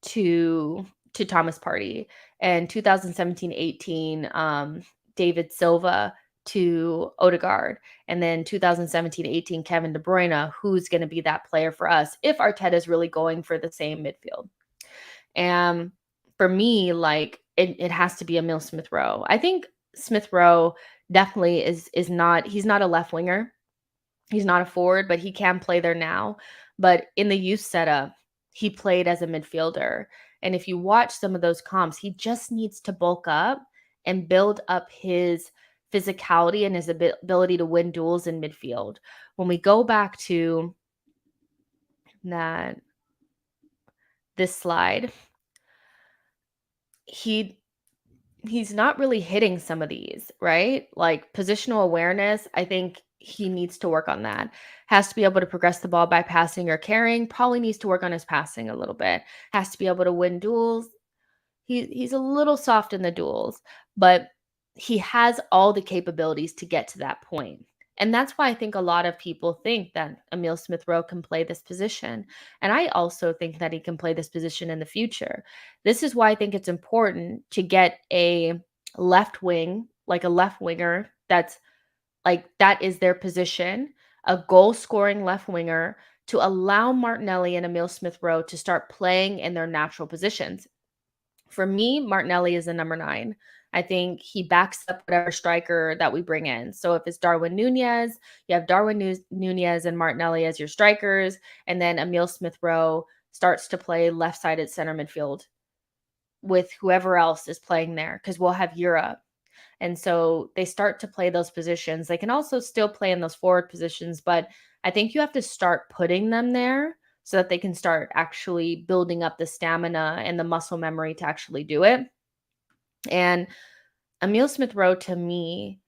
to Thomas Partey, and 2017-18 David Silva to Odegaard, and then 2017-18 Kevin De Bruyne. Who's going to be that player for us if Arteta is really going for the same midfield? And for me, like it has to be Emile Smith Rowe. I think Smith Rowe definitely is not. He's not a left winger. He's not a forward, but he can play there now. But in the youth setup, he played as a midfielder. And if you watch some of those comps, he just needs to bulk up and build up his physicality and his ability to win duels in midfield. When we go back to this slide, he's not really hitting some of these, right? Like positional awareness, I think he needs to work on that. Has to be able to progress the ball by passing or carrying. Probably needs to work on his passing a little bit. Has to be able to win duels. He's a little soft in the duels, but he has all the capabilities to get to that point. And that's why I think a lot of people think that Emile Smith Rowe can play this position. And I also think that he can play this position in the future. This is why I think it's important to get a left wing, like a left winger that's like that is their position, a goal scoring left winger to allow Martinelli and Emile Smith Rowe to start playing in their natural positions. For me, Martinelli is a number 9. I think he backs up whatever striker that we bring in. So if it's Darwin Nunez, you have Darwin Nunez and Martinelli as your strikers, and then Emile Smith Rowe starts to play left-sided center midfield with whoever else is playing there because we'll have Europe. And so they start to play those positions. They can also still play in those forward positions, but I think you have to start putting them there so that they can start actually building up the stamina and the muscle memory to actually do it. And Emile Smith Rowe, to me,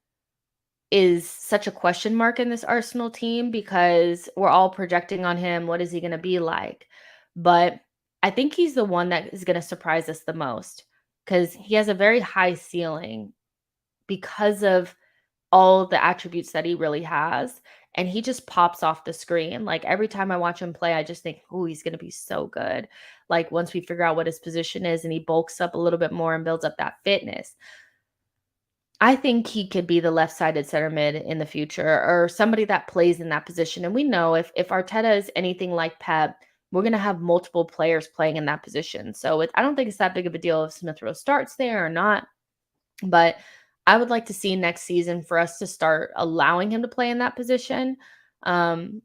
is such a question mark in this Arsenal team because we're all projecting on him. What is he going to be like? But I think he's the one that is going to surprise us the most because he has a very high ceiling because of all the attributes that he really has. And he just pops off the screen. Like every time I watch him play, I just think, oh, he's going to be so good. Like once we figure out what his position is and he bulks up a little bit more and builds up that fitness, I think he could be the left-sided center mid in the future or somebody that plays in that position. And we know if Arteta is anything like Pep, we're going to have multiple players playing in that position. So I don't think it's that big of a deal if Smith Rowe starts there or not. But I would like to see next season for us to start allowing him to play in that position and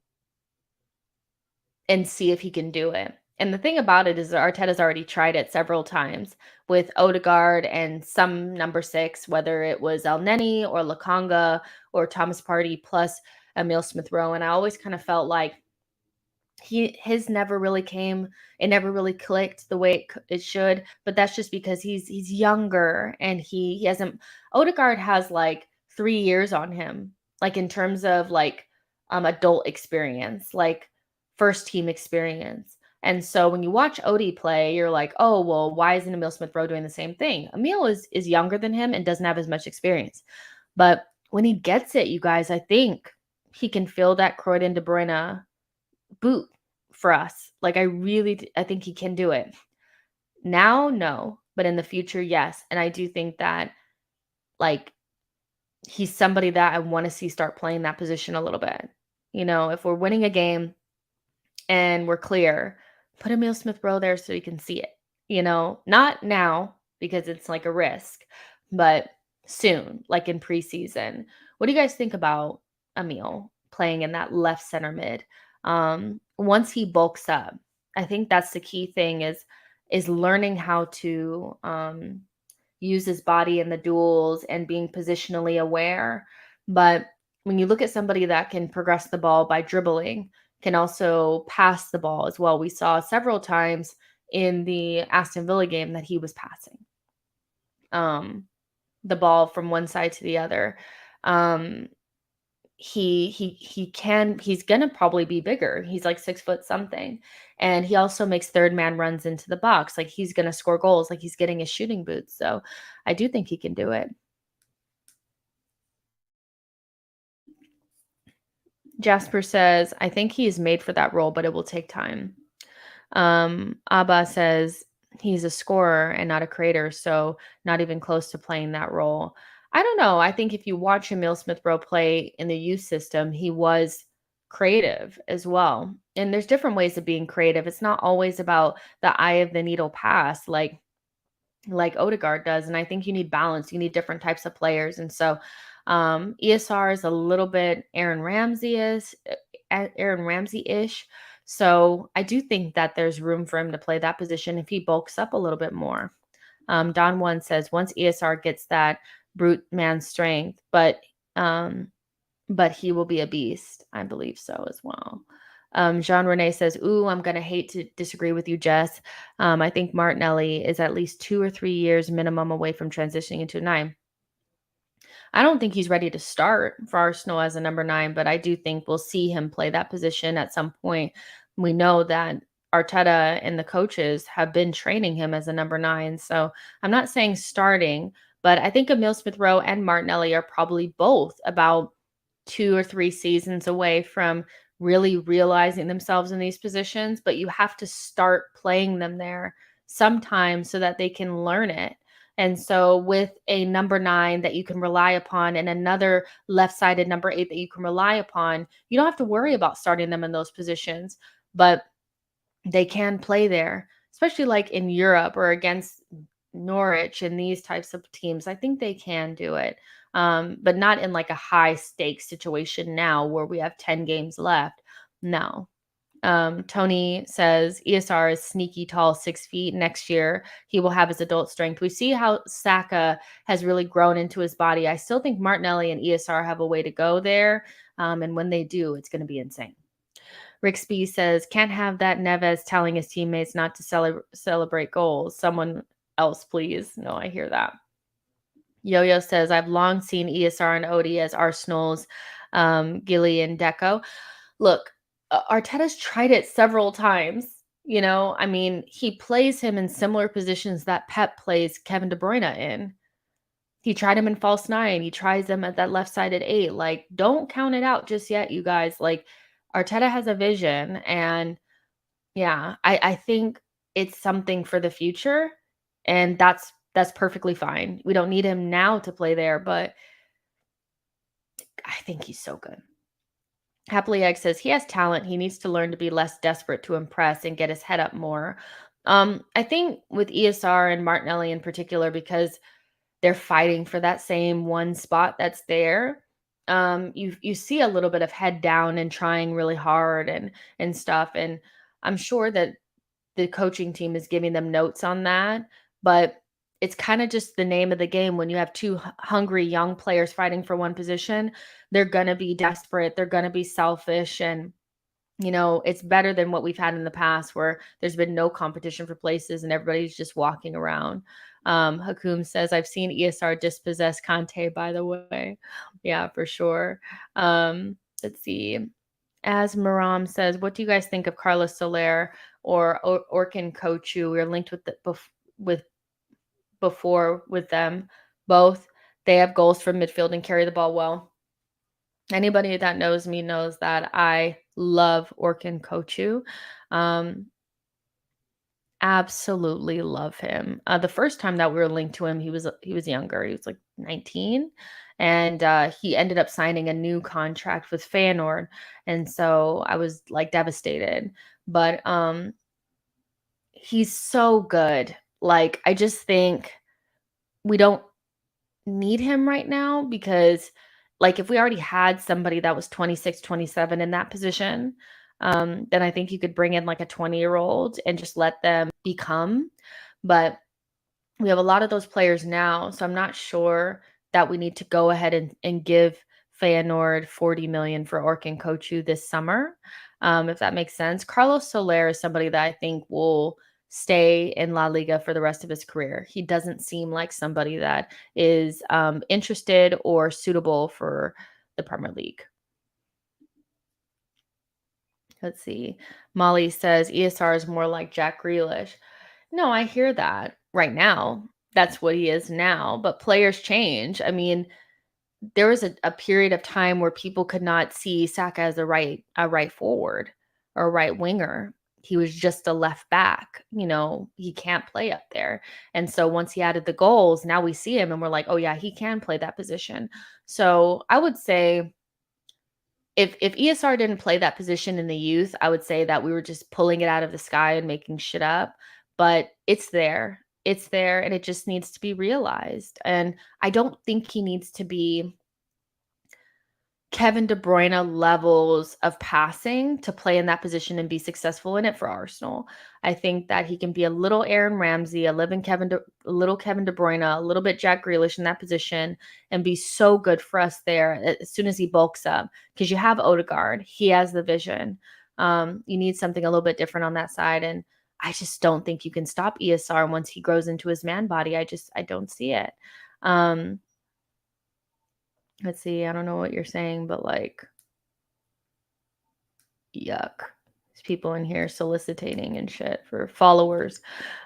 see if he can do it. And the thing about it is that Arteta's already tried it several times with Odegaard and some number 6, whether it was El Neni or Lakanga or Thomas Partey plus Emile Smith Rowe. And I always kind of felt like his never really came, it never really clicked the way it should, but that's just because he's younger and he hasn't. Odegaard has like 3 years on him, like in terms of like adult experience, like first team experience. And so when you watch Odie play, you're like, oh well, why isn't Emile Smith Rowe doing the same thing? Emile is younger than him and doesn't have as much experience, but when he gets it, you guys, I think he can fill that Croydon De Bruyne boot for us. Like I think he can do it. Now, no, but in the future, yes. And I do think that like he's somebody that I want to see start playing that position a little bit. You know, if we're winning a game and we're clear, put Emile Smith Rowe there so you can see it. You know, not now because it's like a risk, but soon, like in preseason. What do you guys think about Emile playing in that left center mid? Once he bulks up, I think that's the key thing is learning how to use his body in the duels and being positionally aware. But when you look at somebody that can progress the ball by dribbling, can also pass the ball as well. We saw several times in the Aston Villa game that he was passing the ball from one side to the other. He's gonna probably be bigger. He's like 6 foot something. And he also makes third man runs into the box. Like he's gonna score goals, like he's getting his shooting boots. So I do think he can do it. Jasper says, I think he is made for that role, but it will take time. Abba says he's a scorer and not a creator, so not even close to playing that role. I don't know. I think if you watch Emile Smith Rowe play in the youth system, he was creative as well. And there's different ways of being creative. It's not always about the eye of the needle pass like Odegaard does. And I think you need balance. You need different types of players. And so ESR is a little bit Aaron Ramsey-ish. So I do think that there's room for him to play that position if he bulks up a little bit more. Don One says once ESR gets that brute man strength, but he will be a beast. I believe so as well. Jean Rene says, ooh, I'm going to hate to disagree with you, Jess. I think Martinelli is at least 2 or 3 years minimum away from transitioning into a 9. I don't think he's ready to start for Arsenal as a number 9, but I do think we'll see him play that position at some point. We know that Arteta and the coaches have been training him as a number 9. So I'm not saying starting, but I think Emile Smith Rowe and Martinelli are probably both about 2 or 3 seasons away from really realizing themselves in these positions, but you have to start playing them there sometime so that they can learn it. And so with a number 9 that you can rely upon and another left-sided number 8 that you can rely upon, you don't have to worry about starting them in those positions, but they can play there, especially like in Europe or against Norwich and these types of teams. I think they can do it, but not in like a high stakes situation now where we have 10 games left. No. Tony says ESR is sneaky tall, 6 feet. Next year, he will have his adult strength. We see how Saka has really grown into his body. I still think Martinelli and ESR have a way to go there. And when they do, it's going to be insane. Rixby says, can't have that Neves telling his teammates not to celebrate goals. Someone else, please. No, I hear that. Yo-Yo says, I've long seen ESR and Odie as Arsenal's Gilly and Deco. Look, Arteta's tried it several times. You know, I mean, he plays him in similar positions that Pep plays Kevin De Bruyne in. He tried him in false 9. He tries them at that left-sided 8. Like, don't count it out just yet, you guys. Like, Arteta has a vision, and yeah, I think it's something for the future, and that's perfectly fine. We don't need him now to play there, but I think he's so good. Happily Egg says he has talent. He needs to learn to be less desperate to impress and get his head up more. I think with ESR and Martinelli in particular, because they're fighting for that same one spot that's there. You see a little bit of head down and trying really hard and stuff. And I'm sure that the coaching team is giving them notes on that, but it's kind of just the name of the game. When you have two hungry young players fighting for one position, they're going to be desperate. They're going to be selfish. And, you know, it's better than what we've had in the past where there's been no competition for places and everybody's just walking around. Hakum says, I've seen ESR dispossess Conte, by the way. Yeah, for sure. Let's see. As Maram says, what do you guys think of Carlos Soler or Orkin Kochu? We are linked with before with them both. They have goals from midfield and carry the ball well. Anybody that knows me knows that I love Orkin Kochu. Absolutely love him. The first time that we were linked to him, he was younger. He was like 19, and he ended up signing a new contract with Feyenoord, and so I was like devastated. But he's so good. Like, I just think we don't need him right now because, like, if we already had somebody that was 26, 27 in that position, then I think you could bring in like a 20-year-old and just let them become. But we have a lot of those players now, so I'm not sure that we need to go ahead and give Feyenoord 40 million for Orkin Kochu this summer, if that makes sense. Carlos Soler is somebody that I think will stay in La Liga for the rest of his career. He doesn't seem like somebody that is interested or suitable for the Premier League. Let's see. Molly says ESR is more like Jack Grealish. No, I hear that right now. That's what he is now. But players change. I mean, there was a period of time where people could not see Saka as a right forward or a right winger. He was just a left back. You know, he can't play up there. And so once he added the goals, now we see him and we're like, oh yeah, he can play that position. So I would say if ESR didn't play that position in the youth, I would say that we were just pulling it out of the sky and making shit up. But it's there. It's there, and it just needs to be realized. And I don't think he needs to be Kevin De Bruyne levels of passing to play in that position and be successful in it for Arsenal. I think that he can be a little Aaron Ramsey, a little Kevin De Bruyne, a little bit Jack Grealish in that position and be so good for us there as soon as he bulks up. Because you have Odegaard. He has the vision. You need something a little bit different on that side. And I just don't think you can stop ESR once he grows into his man body. I don't see it. Let's see. I don't know what you're saying, but like, yuck. There's people in here soliciting and shit for followers.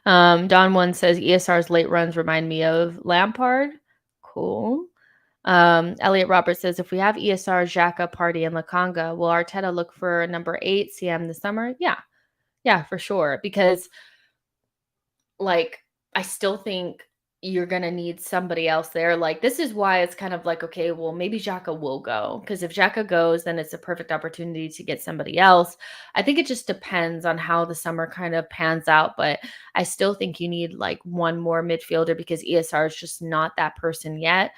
Don One says ESR's late runs remind me of Lampard. Cool. Elliot Roberts says if we have ESR, Xhaka, Party, and Lakanga, will Arteta look for number 8 CM this summer? Yeah, for sure. Because like I still think you're gonna need somebody else there. Like, this is why it's kind of like, okay, well, maybe Xhaka will go, because if Xhaka goes, then it's a perfect opportunity to get somebody else. I think it just depends on how the summer kind of pans out, but I still think you need like one more midfielder because ESR is just not that person yet.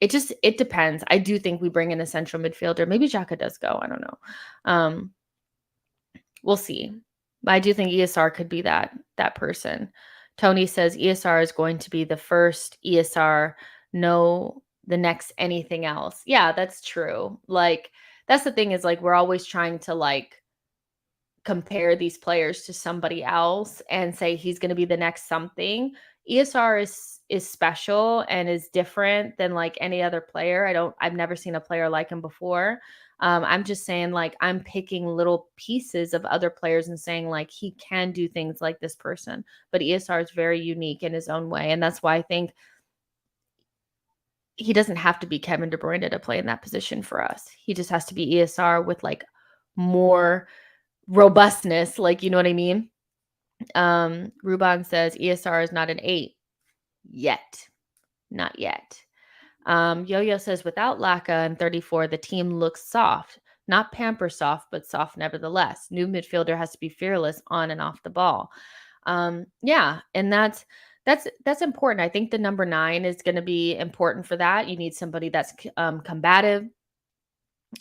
It depends. I do think we bring in a central midfielder. Maybe Xhaka does go. I don't know. Um, we'll see. But I do think ESR could be that person. Tony says ESR is going to be the first ESR, no the next anything else. Yeah, that's true. Like, that's the thing, is like we're always trying to like compare these players to somebody else and say he's going to be the next something. ESR is special and is different than like any other player. I've never seen a player like him before. I'm just saying, like, I'm picking little pieces of other players and saying like he can do things like this person, but ESR is very unique in his own way, and that's why I think he doesn't have to be Kevin De Bruyne to play in that position for us. He just has to be ESR with like more robustness, like, you know what I mean? Ruban says ESR is not an 8 yet. Not yet. Yo-Yo says without Laka and 34, the team looks soft. Not pamper soft, but soft nevertheless. New midfielder has to be fearless on and off the ball. Yeah, and that's important. I think the number 9 is going to be important for that. You need somebody that's combative,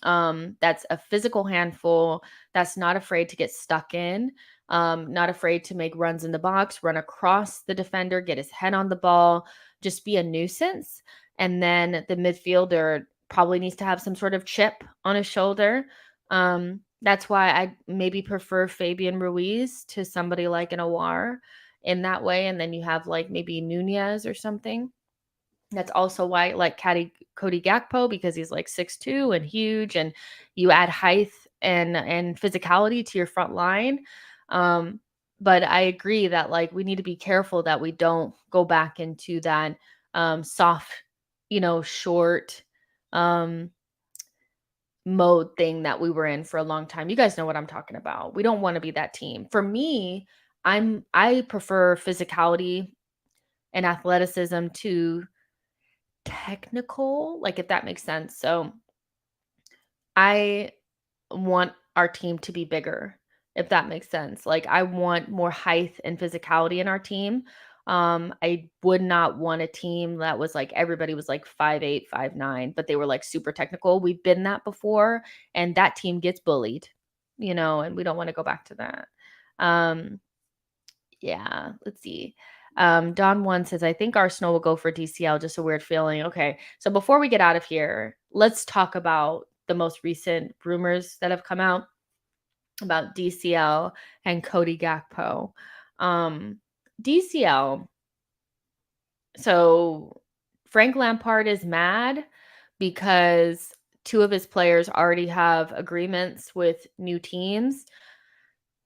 that's a physical handful, that's not afraid to get stuck in, not afraid to make runs in the box, run across the defender, get his head on the ball, just be a nuisance. And then the midfielder probably needs to have some sort of chip on his shoulder. That's why I maybe prefer Fabian Ruiz to somebody like an Aouar in that way. And then you have like maybe Nunes or something. That's also why I like Cody Gakpo, because he's like 6'2" and huge, and you add height and physicality to your front line. But I agree that like we need to be careful that we don't go back into that soft, short mode thing that we were in for a long time. You guys know what I'm talking about. We don't want to be that team. For me, I prefer physicality and athleticism to technical, like, if that makes sense. So I want our team to be bigger, if that makes sense. Like, I want more height and physicality in our team. I would not want a team that was like everybody was like 5'8", 5'9", but they were like super technical. We've been that before, and that team gets bullied, and we don't want to go back to that. Yeah, let's see. Don One says, I think Arsenal will go for DCL. Just a weird feeling. Okay, so before we get out of here, let's talk about the most recent rumors that have come out about DCL and Cody Gakpo. DCL. So Frank Lampard is mad because 2 of his players already have agreements with new teams.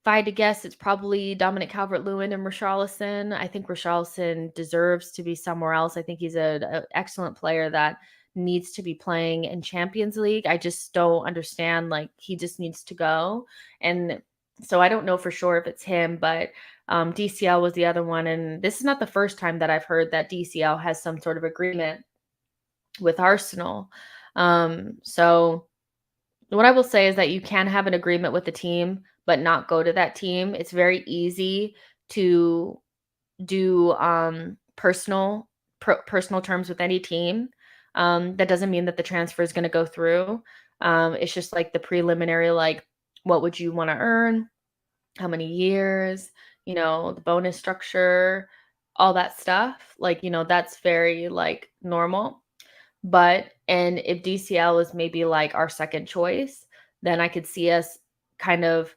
If I had to guess, it's probably Dominic Calvert-Lewin and Richarlison. I think Richarlison deserves to be somewhere else. I think he's an excellent player that needs to be playing in Champions League. I just don't understand. Like, he just needs to go. And so I don't know for sure if it's him, but DCL was the other one. And this is not the first time that I've heard that DCL has some sort of agreement with Arsenal. So what I will say is that you can have an agreement with the team, but not go to that team. It's very easy to do personal terms with any team. That doesn't mean that the transfer is going to go through. It's just like the preliminary, like, what would you want to earn? How many years? The bonus structure, all that stuff. Like, that's very like normal. And if DCL is maybe like our second choice, then I could see us kind of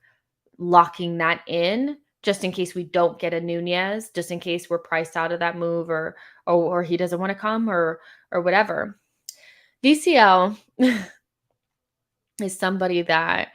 locking that in just in case we don't get a Nunes, just in case we're priced out of that move, or he doesn't want to come, or whatever. DCL is somebody that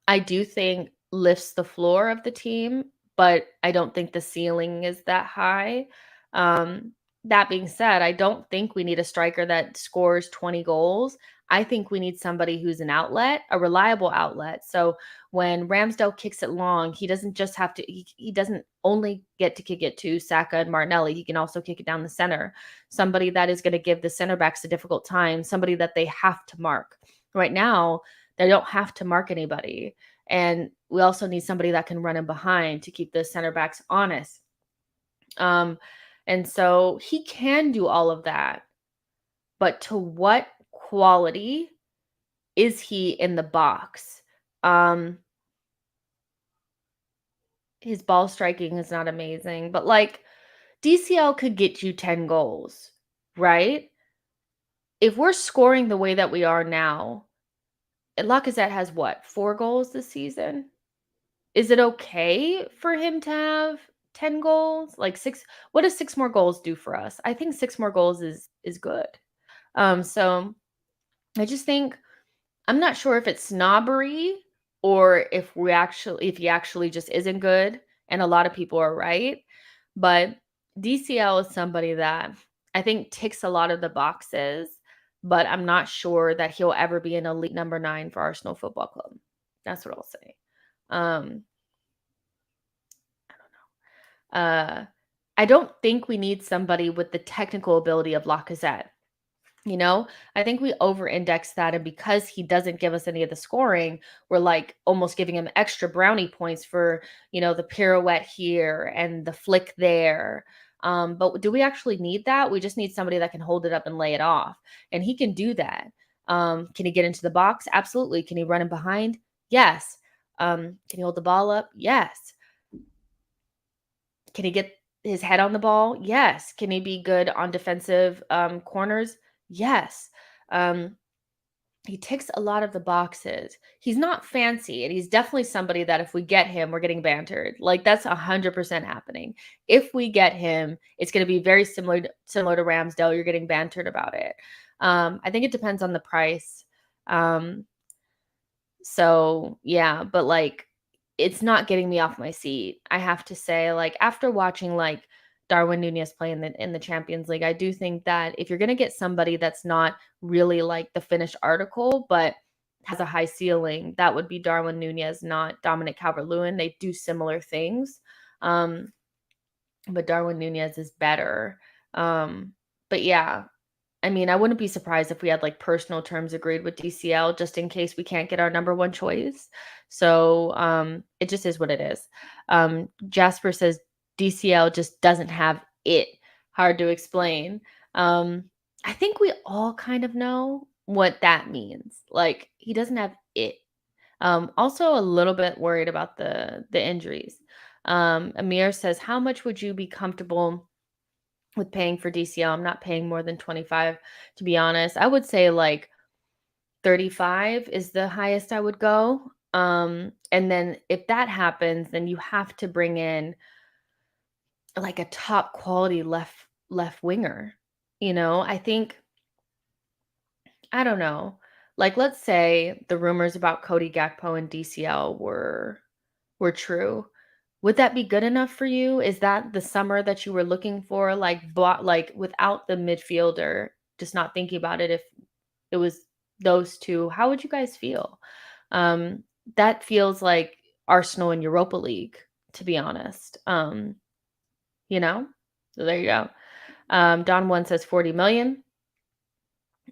I do think lifts the floor of the team, but I don't think the ceiling is that high. That being said, I don't think we need a striker that scores 20 goals. I think we need somebody who's an outlet, a reliable outlet. So when Ramsdale kicks it long, he doesn't just have to, he doesn't only get to kick it to Saka and Martinelli. He can also kick it down the center. Somebody that is going to give the center backs a difficult time, somebody that they have to mark. Right now, they don't have to mark anybody. And we also need somebody that can run in behind to keep the center backs honest. And so he can do all of that. But to what quality is he in the box? His ball striking is not amazing, but like DCL could get you 10 goals, right? If we're scoring the way that we are now, and Lacazette has what, 4 goals this season? Is it okay for him to have 10 goals? Like 6, what does 6 more goals do for us? I think 6 more goals is good. So I just think I'm not sure if it's snobbery or if he actually just isn't good, and a lot of people are right. But DCL is somebody that I think ticks a lot of the boxes, but I'm not sure that he'll ever be an elite number 9 for Arsenal Football Club. That's what I'll say. I don't think we need somebody with the technical ability of Lacazette. You know, I think we over-index that, and because he doesn't give us any of the scoring, we're like almost giving him extra brownie points for, the pirouette here and the flick there. But do we actually need that? We just need somebody that can hold it up and lay it off, and he can do that. Can he get into the box? Absolutely. Can he run in behind? Yes. Can he hold the ball up? Yes. Can he get his head on the ball? Yes. Can he be good on defensive corners? Yes. He ticks a lot of the boxes. He's not fancy, and he's definitely somebody that if we get him, we're getting bantered. Like that's 100% happening. If we get him, it's going to be very similar to Ramsdale. You're getting bantered about it. I think it depends on the price. So yeah, but like it's not getting me off my seat. I have to say, like after watching like Darwin Nunez play in the Champions League, I do think that if you're gonna get somebody that's not really like the finished article, but has a high ceiling, that would be Darwin Nunez, not Dominic Calvert-Lewin. They do similar things. But Darwin Nunez is better. But yeah, I mean, I wouldn't be surprised if we had like personal terms agreed with DCL just in case we can't get our number 1 choice. So it just is what it is. Jasper says DCL just doesn't have it. Hard to explain. I think we all kind of know what that means. Like he doesn't have it. Also a little bit worried about the injuries. Amir says, how much would you be comfortable with paying for DCL? I'm not paying more than 25, to be honest. I would say like 35 is the highest I would go. And then if that happens, then you have to bring in like a top quality left winger. I think, I don't know. Like let's say the rumors about Cody Gakpo and DCL were true. Would that be good enough for you? Is that the summer that you were looking for? Like without the midfielder, just not thinking about it, if it was those two, how would you guys feel? That feels like Arsenal in Europa League, to be honest. So there you go. Don One says 40 million.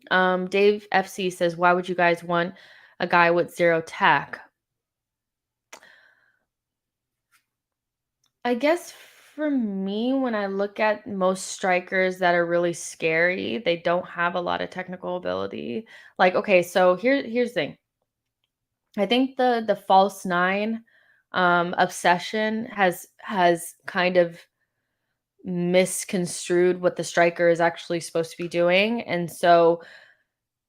Dave FC says, why would you guys want a guy with 0 tech? I guess for me, when I look at most strikers that are really scary, they don't have a lot of technical ability. Like, okay, so here's the thing. I think the false 9 obsession has kind of misconstrued what the striker is actually supposed to be doing. And so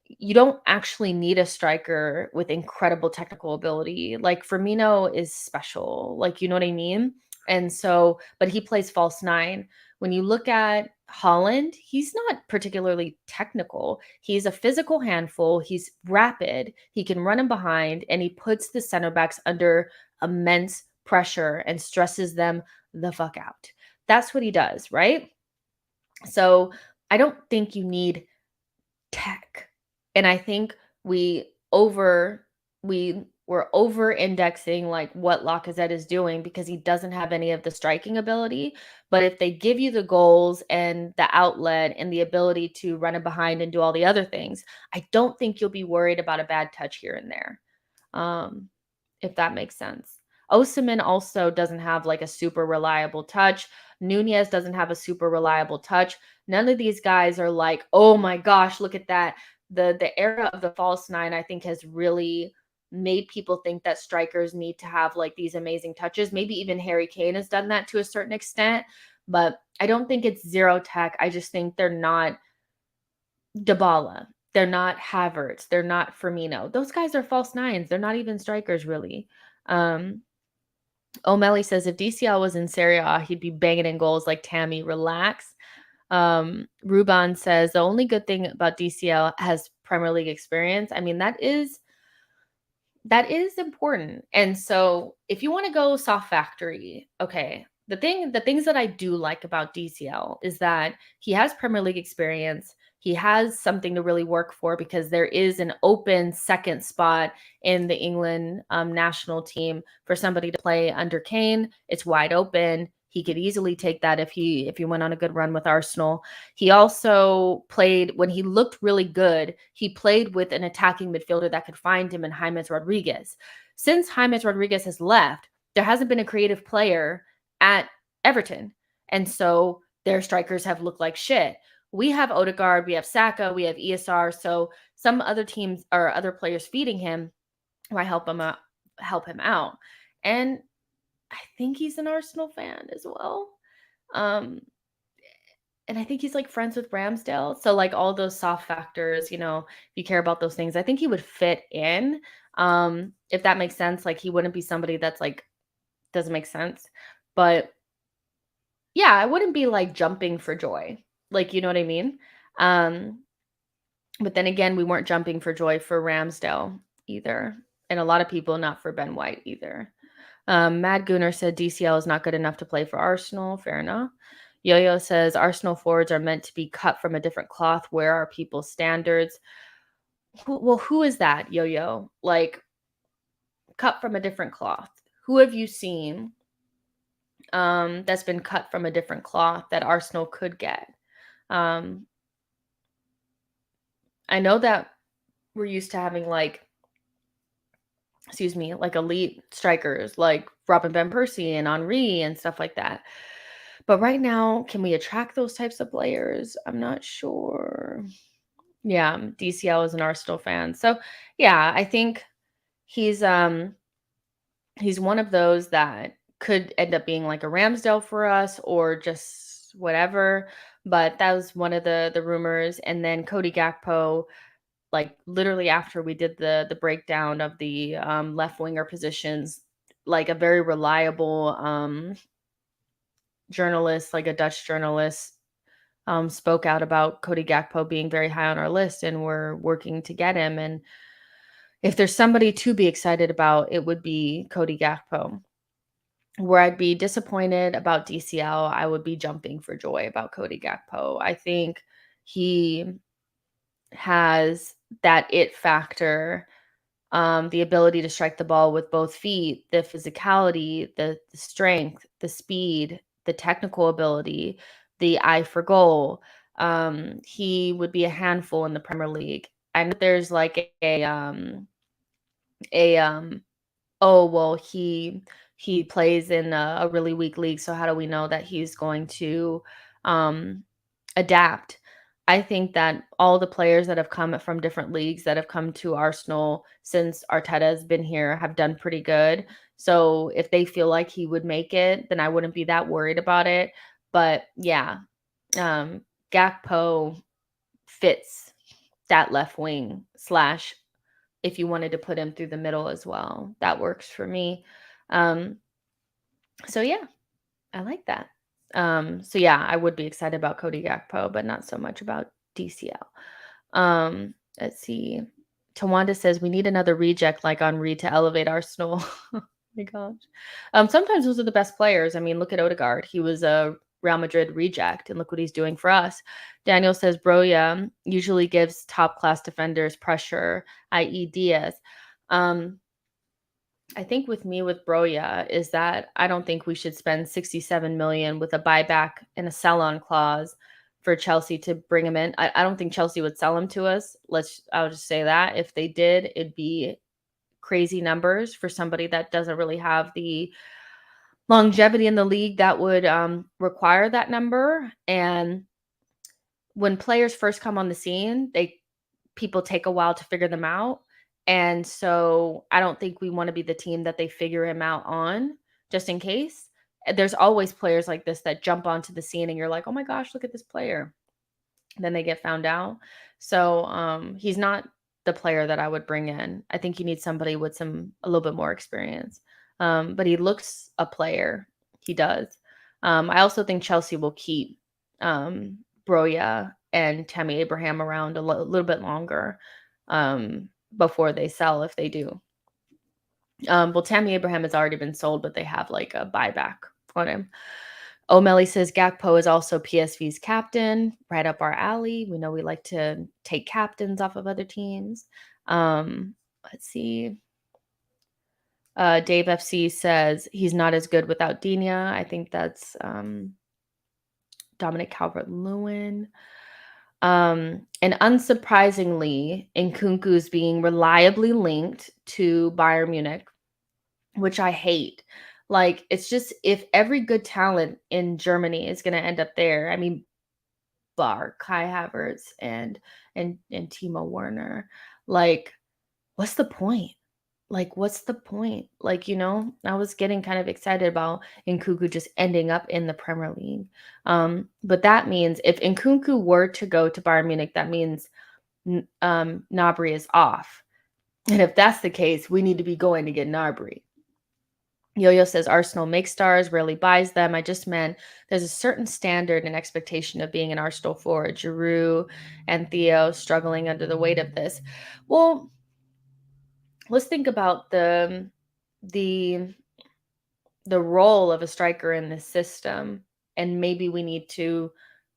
you don't actually need a striker with incredible technical ability. Like Firmino is special, like, you know what I mean? And so, but he plays false 9. When you look at Holland, he's not particularly technical. He's a physical handful. He's rapid. He can run in behind, and he puts the center backs under immense pressure and stresses them the fuck out. That's what he does, right? So I don't think you need tech. And I think we over we were over indexing like what Lacazette is doing because he doesn't have any of the striking ability. But if they give you the goals and the outlet and the ability to run it behind and do all the other things, I don't think you'll be worried about a bad touch here and there. Um, if that makes sense. Osimhen also doesn't have like a super reliable touch. Nunez doesn't have a super reliable touch. None of these guys are like, oh my gosh, look at that. The era of the false nine, I think, has really made people think that strikers need to have like these amazing touches. Maybe even Harry Kane has done that to a certain extent, but I don't think it's zero tech. I just think they're not Dybala. They're not Havertz. They're not Firmino. Those guys are false nines. They're not even strikers, really. O'Malley says if DCL was in Serie A, he'd be banging in goals like Tammy. Relax. Ruban says the only good thing about DCL has Premier League experience. I mean, that is important. And so if you want to go soft factory, okay, the things that I do like about DCL is that he has Premier League experience. He has something to really work for because there is an open second spot in the England national team for somebody to play under Kane. It's wide open. He could easily take that if he went on a good run with Arsenal. He also played when he looked really good. He played with an attacking midfielder that could find him in James Rodriguez. Since James Rodriguez has left, there hasn't been a creative player at Everton. And so their strikers have looked like shit. We have Odegaard, we have Saka, we have ESR. So some other teams or other players feeding him might help him out. And I think he's an Arsenal fan as well. And I think he's like friends with Ramsdale. So like all those soft factors, if you care about those things, I think he would fit in. If that makes sense. Like he wouldn't be somebody that's like doesn't make sense. But yeah, I wouldn't be like jumping for joy. Like, you know what I mean? But then again, we weren't jumping for joy for Ramsdale either. And a lot of people not for Ben White either. Mad Gooner said DCL is not good enough to play for Arsenal. Fair enough. Yo-Yo says Arsenal forwards are meant to be cut from a different cloth. Where are people's standards? Who is that, Yo-Yo? Like, cut from a different cloth. Who have you seen that's been cut from a different cloth that Arsenal could get? I know that we're used to having like elite strikers like Robin Van Persie and Henry and stuff like that. But right now, can we attract those types of players? I'm not sure. Yeah, DCL is an Arsenal fan. So yeah, I think he's one of those that could end up being like a Ramsdale for us or just whatever. But that was one of the rumors. And then Cody Gakpo, like literally after we did the breakdown of the left winger positions, like a very reliable journalist, like a Dutch journalist, spoke out about Cody Gakpo being very high on our list, and we're working to get him. And if there's somebody to be excited about, it would be Cody Gakpo. Where I'd be disappointed about DCL, I would be jumping for joy about Cody Gakpo. I think he has that it factor, the ability to strike the ball with both feet, the physicality, the strength, the speed, the technical ability, the eye for goal. He would be a handful in the Premier League. I know there's like oh well, he plays in a really weak league, so how do we know that he's going to adapt? I think that all the players that have come from different leagues that have come to Arsenal since Arteta has been here have done pretty good. So if they feel like he would make it, then I wouldn't be that worried about it. But yeah, Gakpo fits that left wing / if you wanted to put him through the middle as well, that works for me. So yeah, I like that. So yeah, I would be excited about Cody Gakpo, but not so much about DCL. Let's see. Tawanda says we need another reject like Henry to elevate Arsenal. Oh my gosh. Sometimes those are the best players. I mean, look at Odegaard. He was a Real Madrid reject, and look what he's doing for us. Daniel says Broja usually gives top-class defenders pressure, i.e. Diaz. I think with Broja is that I don't think we should spend 67 million with a buyback and a sell-on clause for Chelsea to bring him in. I don't think Chelsea would sell him to us. I'll just say that. If they did, it'd be crazy numbers for somebody that doesn't really have the longevity in the league that would require that number. And when players first come on the scene, people take a while to figure them out. And so I don't think we want to be the team that they figure him out on, just in case. There's always players like this that jump onto the scene and you're like, oh my gosh, look at this player. Then they get found out. So he's not the player that I would bring in. I think you need somebody with a little bit more experience. But he looks a player. He does. I also think Chelsea will keep Broja and Tammy Abraham around a little bit longer before they sell, if they do. Well, Tammy Abraham has already been sold, but they have like a buyback on him. O'Malley says Gakpo is also PSV's captain, right up our alley. We know we like to take captains off of other teams. Let's see. Dave FC says he's not as good without Digne. I think that's Dominic Calvert-Lewin. And unsurprisingly, Nkunku's being reliably linked to Bayern Munich, which I hate. Like, it's just, if every good talent in Germany is going to end up there, I mean, bar Kai Havertz and Timo Werner, like, what's the point? Like, what's the point? Like, I was getting kind of excited about Nkunku just ending up in the Premier League. But that means if Nkunku were to go to Bayern Munich, that means Gnabry is off. And if that's the case, we need to be going to get Gnabry. Yo-Yo says Arsenal makes stars, rarely buys them. I just meant there's a certain standard and expectation of being an Arsenal forward. Giroud and Theo struggling under the weight of this. Well, let's think about the role of a striker in this system, and maybe we need to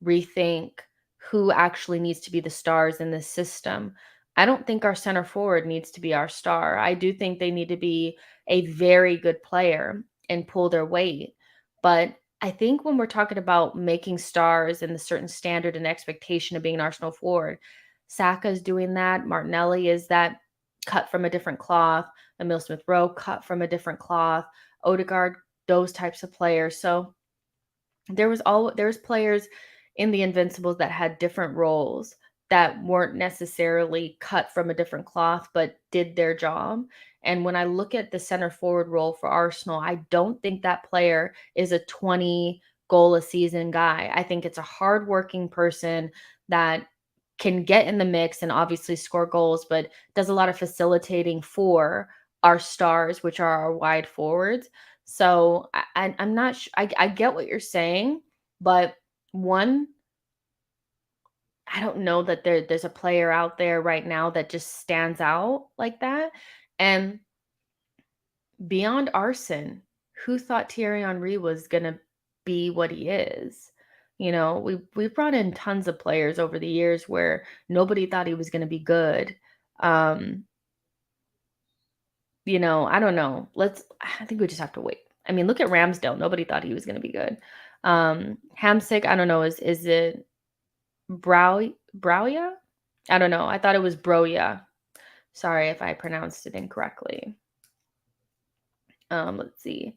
rethink who actually needs to be the stars in this system. I don't think our center forward needs to be our star. I do think they need to be a very good player and pull their weight. But I think when we're talking about making stars and the certain standard and expectation of being an Arsenal forward, Saka is doing that. Martinelli is that cut from a different cloth. Emile Smith Rowe cut from a different cloth. Odegaard, those types of players. So there's players in the Invincibles that had different roles that weren't necessarily cut from a different cloth, but did their job. And when I look at the center forward role for Arsenal, I don't think that player is a 20 goal a season guy. I think it's a hardworking person that can get in the mix and obviously score goals, but does a lot of facilitating for our stars, which are our wide forwards. So I'm not sure. I get what you're saying, but one, I don't know that there's a player out there right now that just stands out like that. And beyond Arsene, who thought Thierry Henry was going to be what he is? We've brought in tons of players over the years where nobody thought he was going to be good. I don't know. I think we just have to wait. I mean, look at Ramsdale. Nobody thought he was going to be good. Hamsik, I don't know. Is it Broja? I don't know. I thought it was Broja. Sorry if I pronounced it incorrectly. Let's see.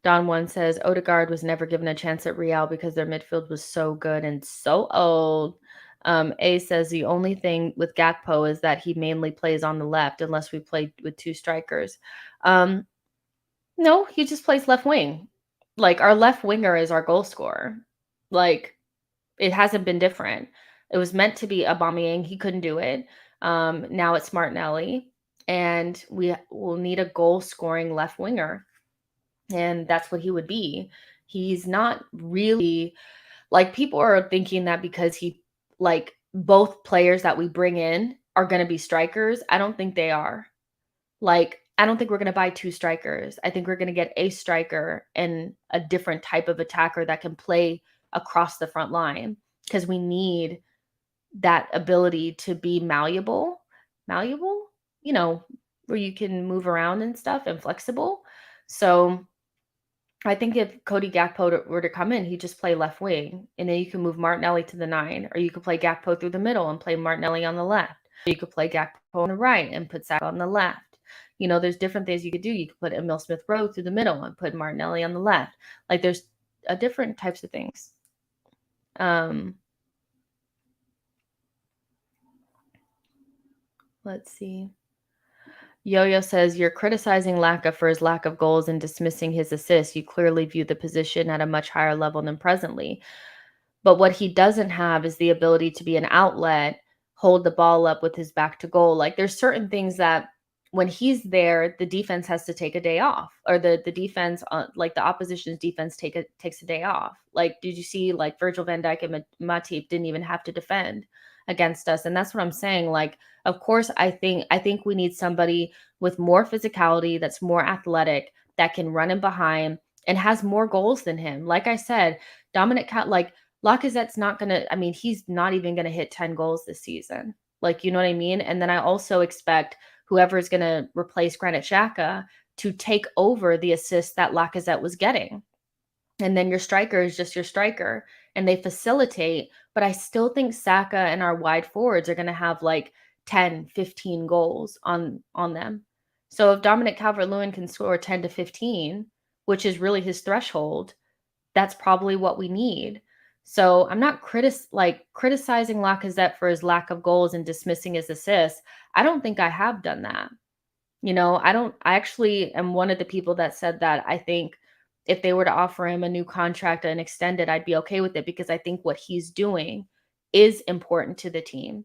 Don One says Odegaard was never given a chance at Real because their midfield was so good and so old. A says the only thing with Gakpo is that he mainly plays on the left unless we play with two strikers. No, he just plays left wing. Like, our left winger is our goal scorer. Like, it hasn't been different. It was meant to be Aubameyang. He couldn't do it. Now it's Martinelli. And we will need a goal-scoring left winger. And that's what he would be. He's not really, like, people are thinking that because both players that we bring in are going to be strikers. I don't think they are. Like, I don't think we're going to buy two strikers. I think we're going to get a striker and a different type of attacker that can play across the front line, because we need that ability to be malleable, where you can move around and stuff and flexible. So I think if Cody Gakpo were to come in, he'd just play left wing, and then you can move Martinelli to the 9, or you could play Gakpo through the middle and play Martinelli on the left. Or you could play Gakpo on the right and put Saka on the left. There's different things you could do. You could put Emile Smith Rowe through the middle and put Martinelli on the left. Like, there's different types of things. Let's see. Yo-Yo says, you're criticizing Laka for his lack of goals and dismissing his assists. You clearly view the position at a much higher level than presently. But what he doesn't have is the ability to be an outlet, hold the ball up with his back to goal. Like, there's certain things that when he's there, the defense has to take a day off, or the defense, like the opposition's defense takes a day off. Like, did you see, like, Virgil van Dijk and Matip didn't even have to defend against us? And that's what I'm saying. Like, of course, I think we need somebody with more physicality, that's more athletic, that can run in behind and has more goals than him. Like I said, Lacazette's not going to, he's not even going to hit 10 goals this season. Like, you know what I mean? And then I also expect whoever is going to replace Granit Xhaka to take over the assists that Lacazette was getting. And then your striker is just your striker, and they facilitate. But I still think Saka and our wide forwards are going to have like 10, 15 goals on them. So if Dominic Calvert-Lewin can score 10 to 15, which is really his threshold, that's probably what we need. So I'm not criticizing Lacazette for his lack of goals and dismissing his assists. I don't think I have done that. I actually am one of the people that said that I think if they were to offer him a new contract and extend it, I'd be okay with it, because I think what he's doing is important to the team.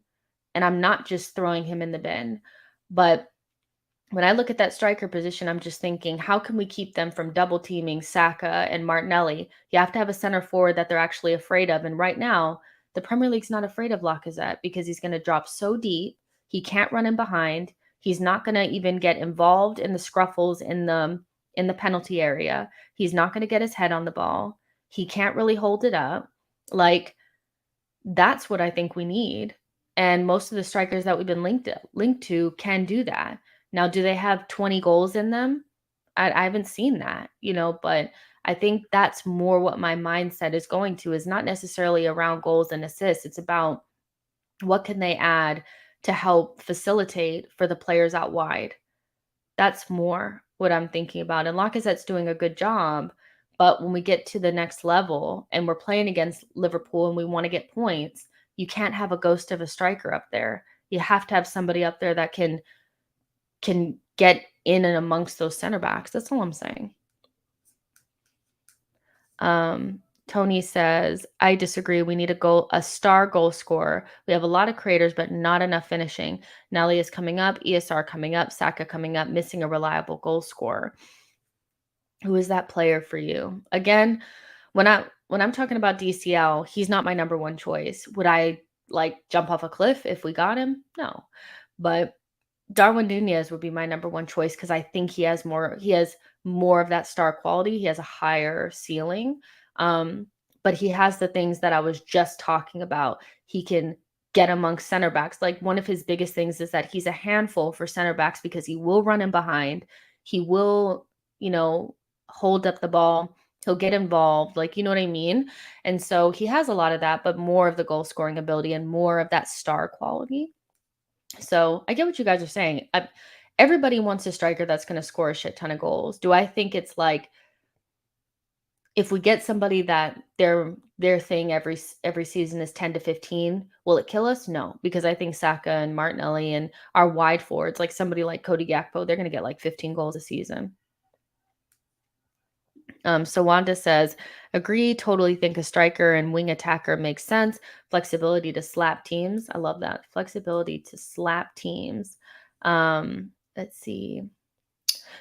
And I'm not just throwing him in the bin. But when I look at that striker position, I'm just thinking, how can we keep them from double teaming Saka and Martinelli? You have to have a center forward that they're actually afraid of. And right now, the Premier League's not afraid of Lacazette, because he's going to drop so deep. He can't run in behind. He's not going to even get involved in the scruffles in the penalty area. He's not going to get his head on the ball. He can't really hold it up. Like, that's what I think we need. And most of the strikers that we've been linked to can do that. Now, do they have 20 goals in them? I haven't seen that, but I think that's more what my mindset is going to, is not necessarily around goals and assists. It's about what can they add to help facilitate for the players out wide. That's more what I'm thinking about. And Lacazette's doing a good job, but when we get to the next level and we're playing against Liverpool and we want to get points, you can't have a ghost of a striker up there. You have to have somebody up there that can get in and amongst those center backs. That's all I'm saying. Tony says, I disagree. We need a star goal scorer. We have a lot of creators, but not enough finishing. Nelly is coming up, ESR coming up, Saka coming up, missing a reliable goal scorer. Who is that player for you? Again, when I'm talking about DCL, he's not my number one choice. Would I jump off a cliff if we got him? No. But Darwin Nunez would be my number one choice, because I think he has more of that star quality. He has a higher ceiling. But he has the things that I was just talking about. He can get amongst center backs. Like, one of his biggest things is that he's a handful for center backs, because he will run in behind. He will, hold up the ball. He'll get involved. Like, you know what I mean? And so he has a lot of that, but more of the goal scoring ability and more of that star quality. So I get what you guys are saying. Everybody wants a striker that's going to score a shit ton of goals. Do I think it's like, if we get somebody that their thing every season is 10 to 15, will it kill us? No, because I think Saka and Martinelli and our wide forwards, like somebody like Cody Gakpo, they're going to get like 15 goals a season. So Wanda says, agree, totally think a striker and wing attacker makes sense. Flexibility to slap teams. I love that. Flexibility to slap teams. Let's see.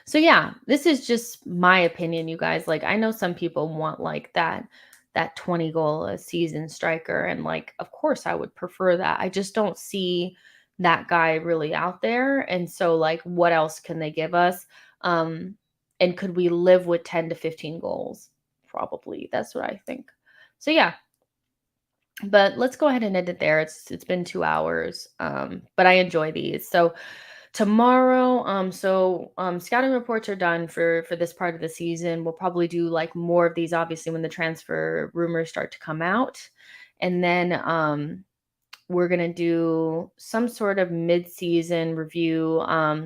So yeah, this is just my opinion, you guys. Like, I know some people want like that 20 goal a season striker. And like, of course I would prefer that. I just don't see that guy really out there. And so like, what else can they give us? And could we live with 10 to 15 goals? Probably. That's what I think. So yeah, but let's go ahead and end it there. It's been 2 hours, but I enjoy these. So tomorrow, scouting reports are done for this part of the season. We'll probably do like more of these, obviously, when the transfer rumors start to come out, and then we're gonna do some sort of mid-season review.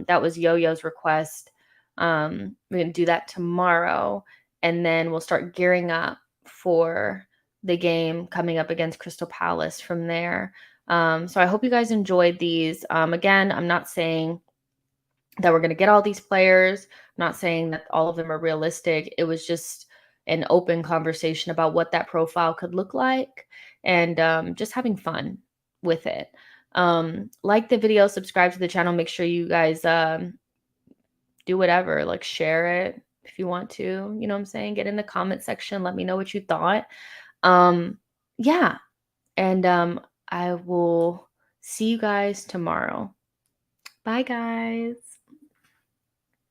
That was Yo-Yo's request. We're gonna do that tomorrow, and then we'll start gearing up for the game coming up against Crystal Palace from there. So I hope you guys enjoyed these. Again, I'm not saying that we're going to get all these players. I'm not saying that all of them are realistic. It was just an open conversation about what that profile could look like, and just having fun with it. Like the video, subscribe to the channel. Make sure you guys do whatever, like share it if you want to. You know what I'm saying? Get in the comment section. Let me know what you thought. Yeah. And I will see you guys tomorrow. Bye, guys.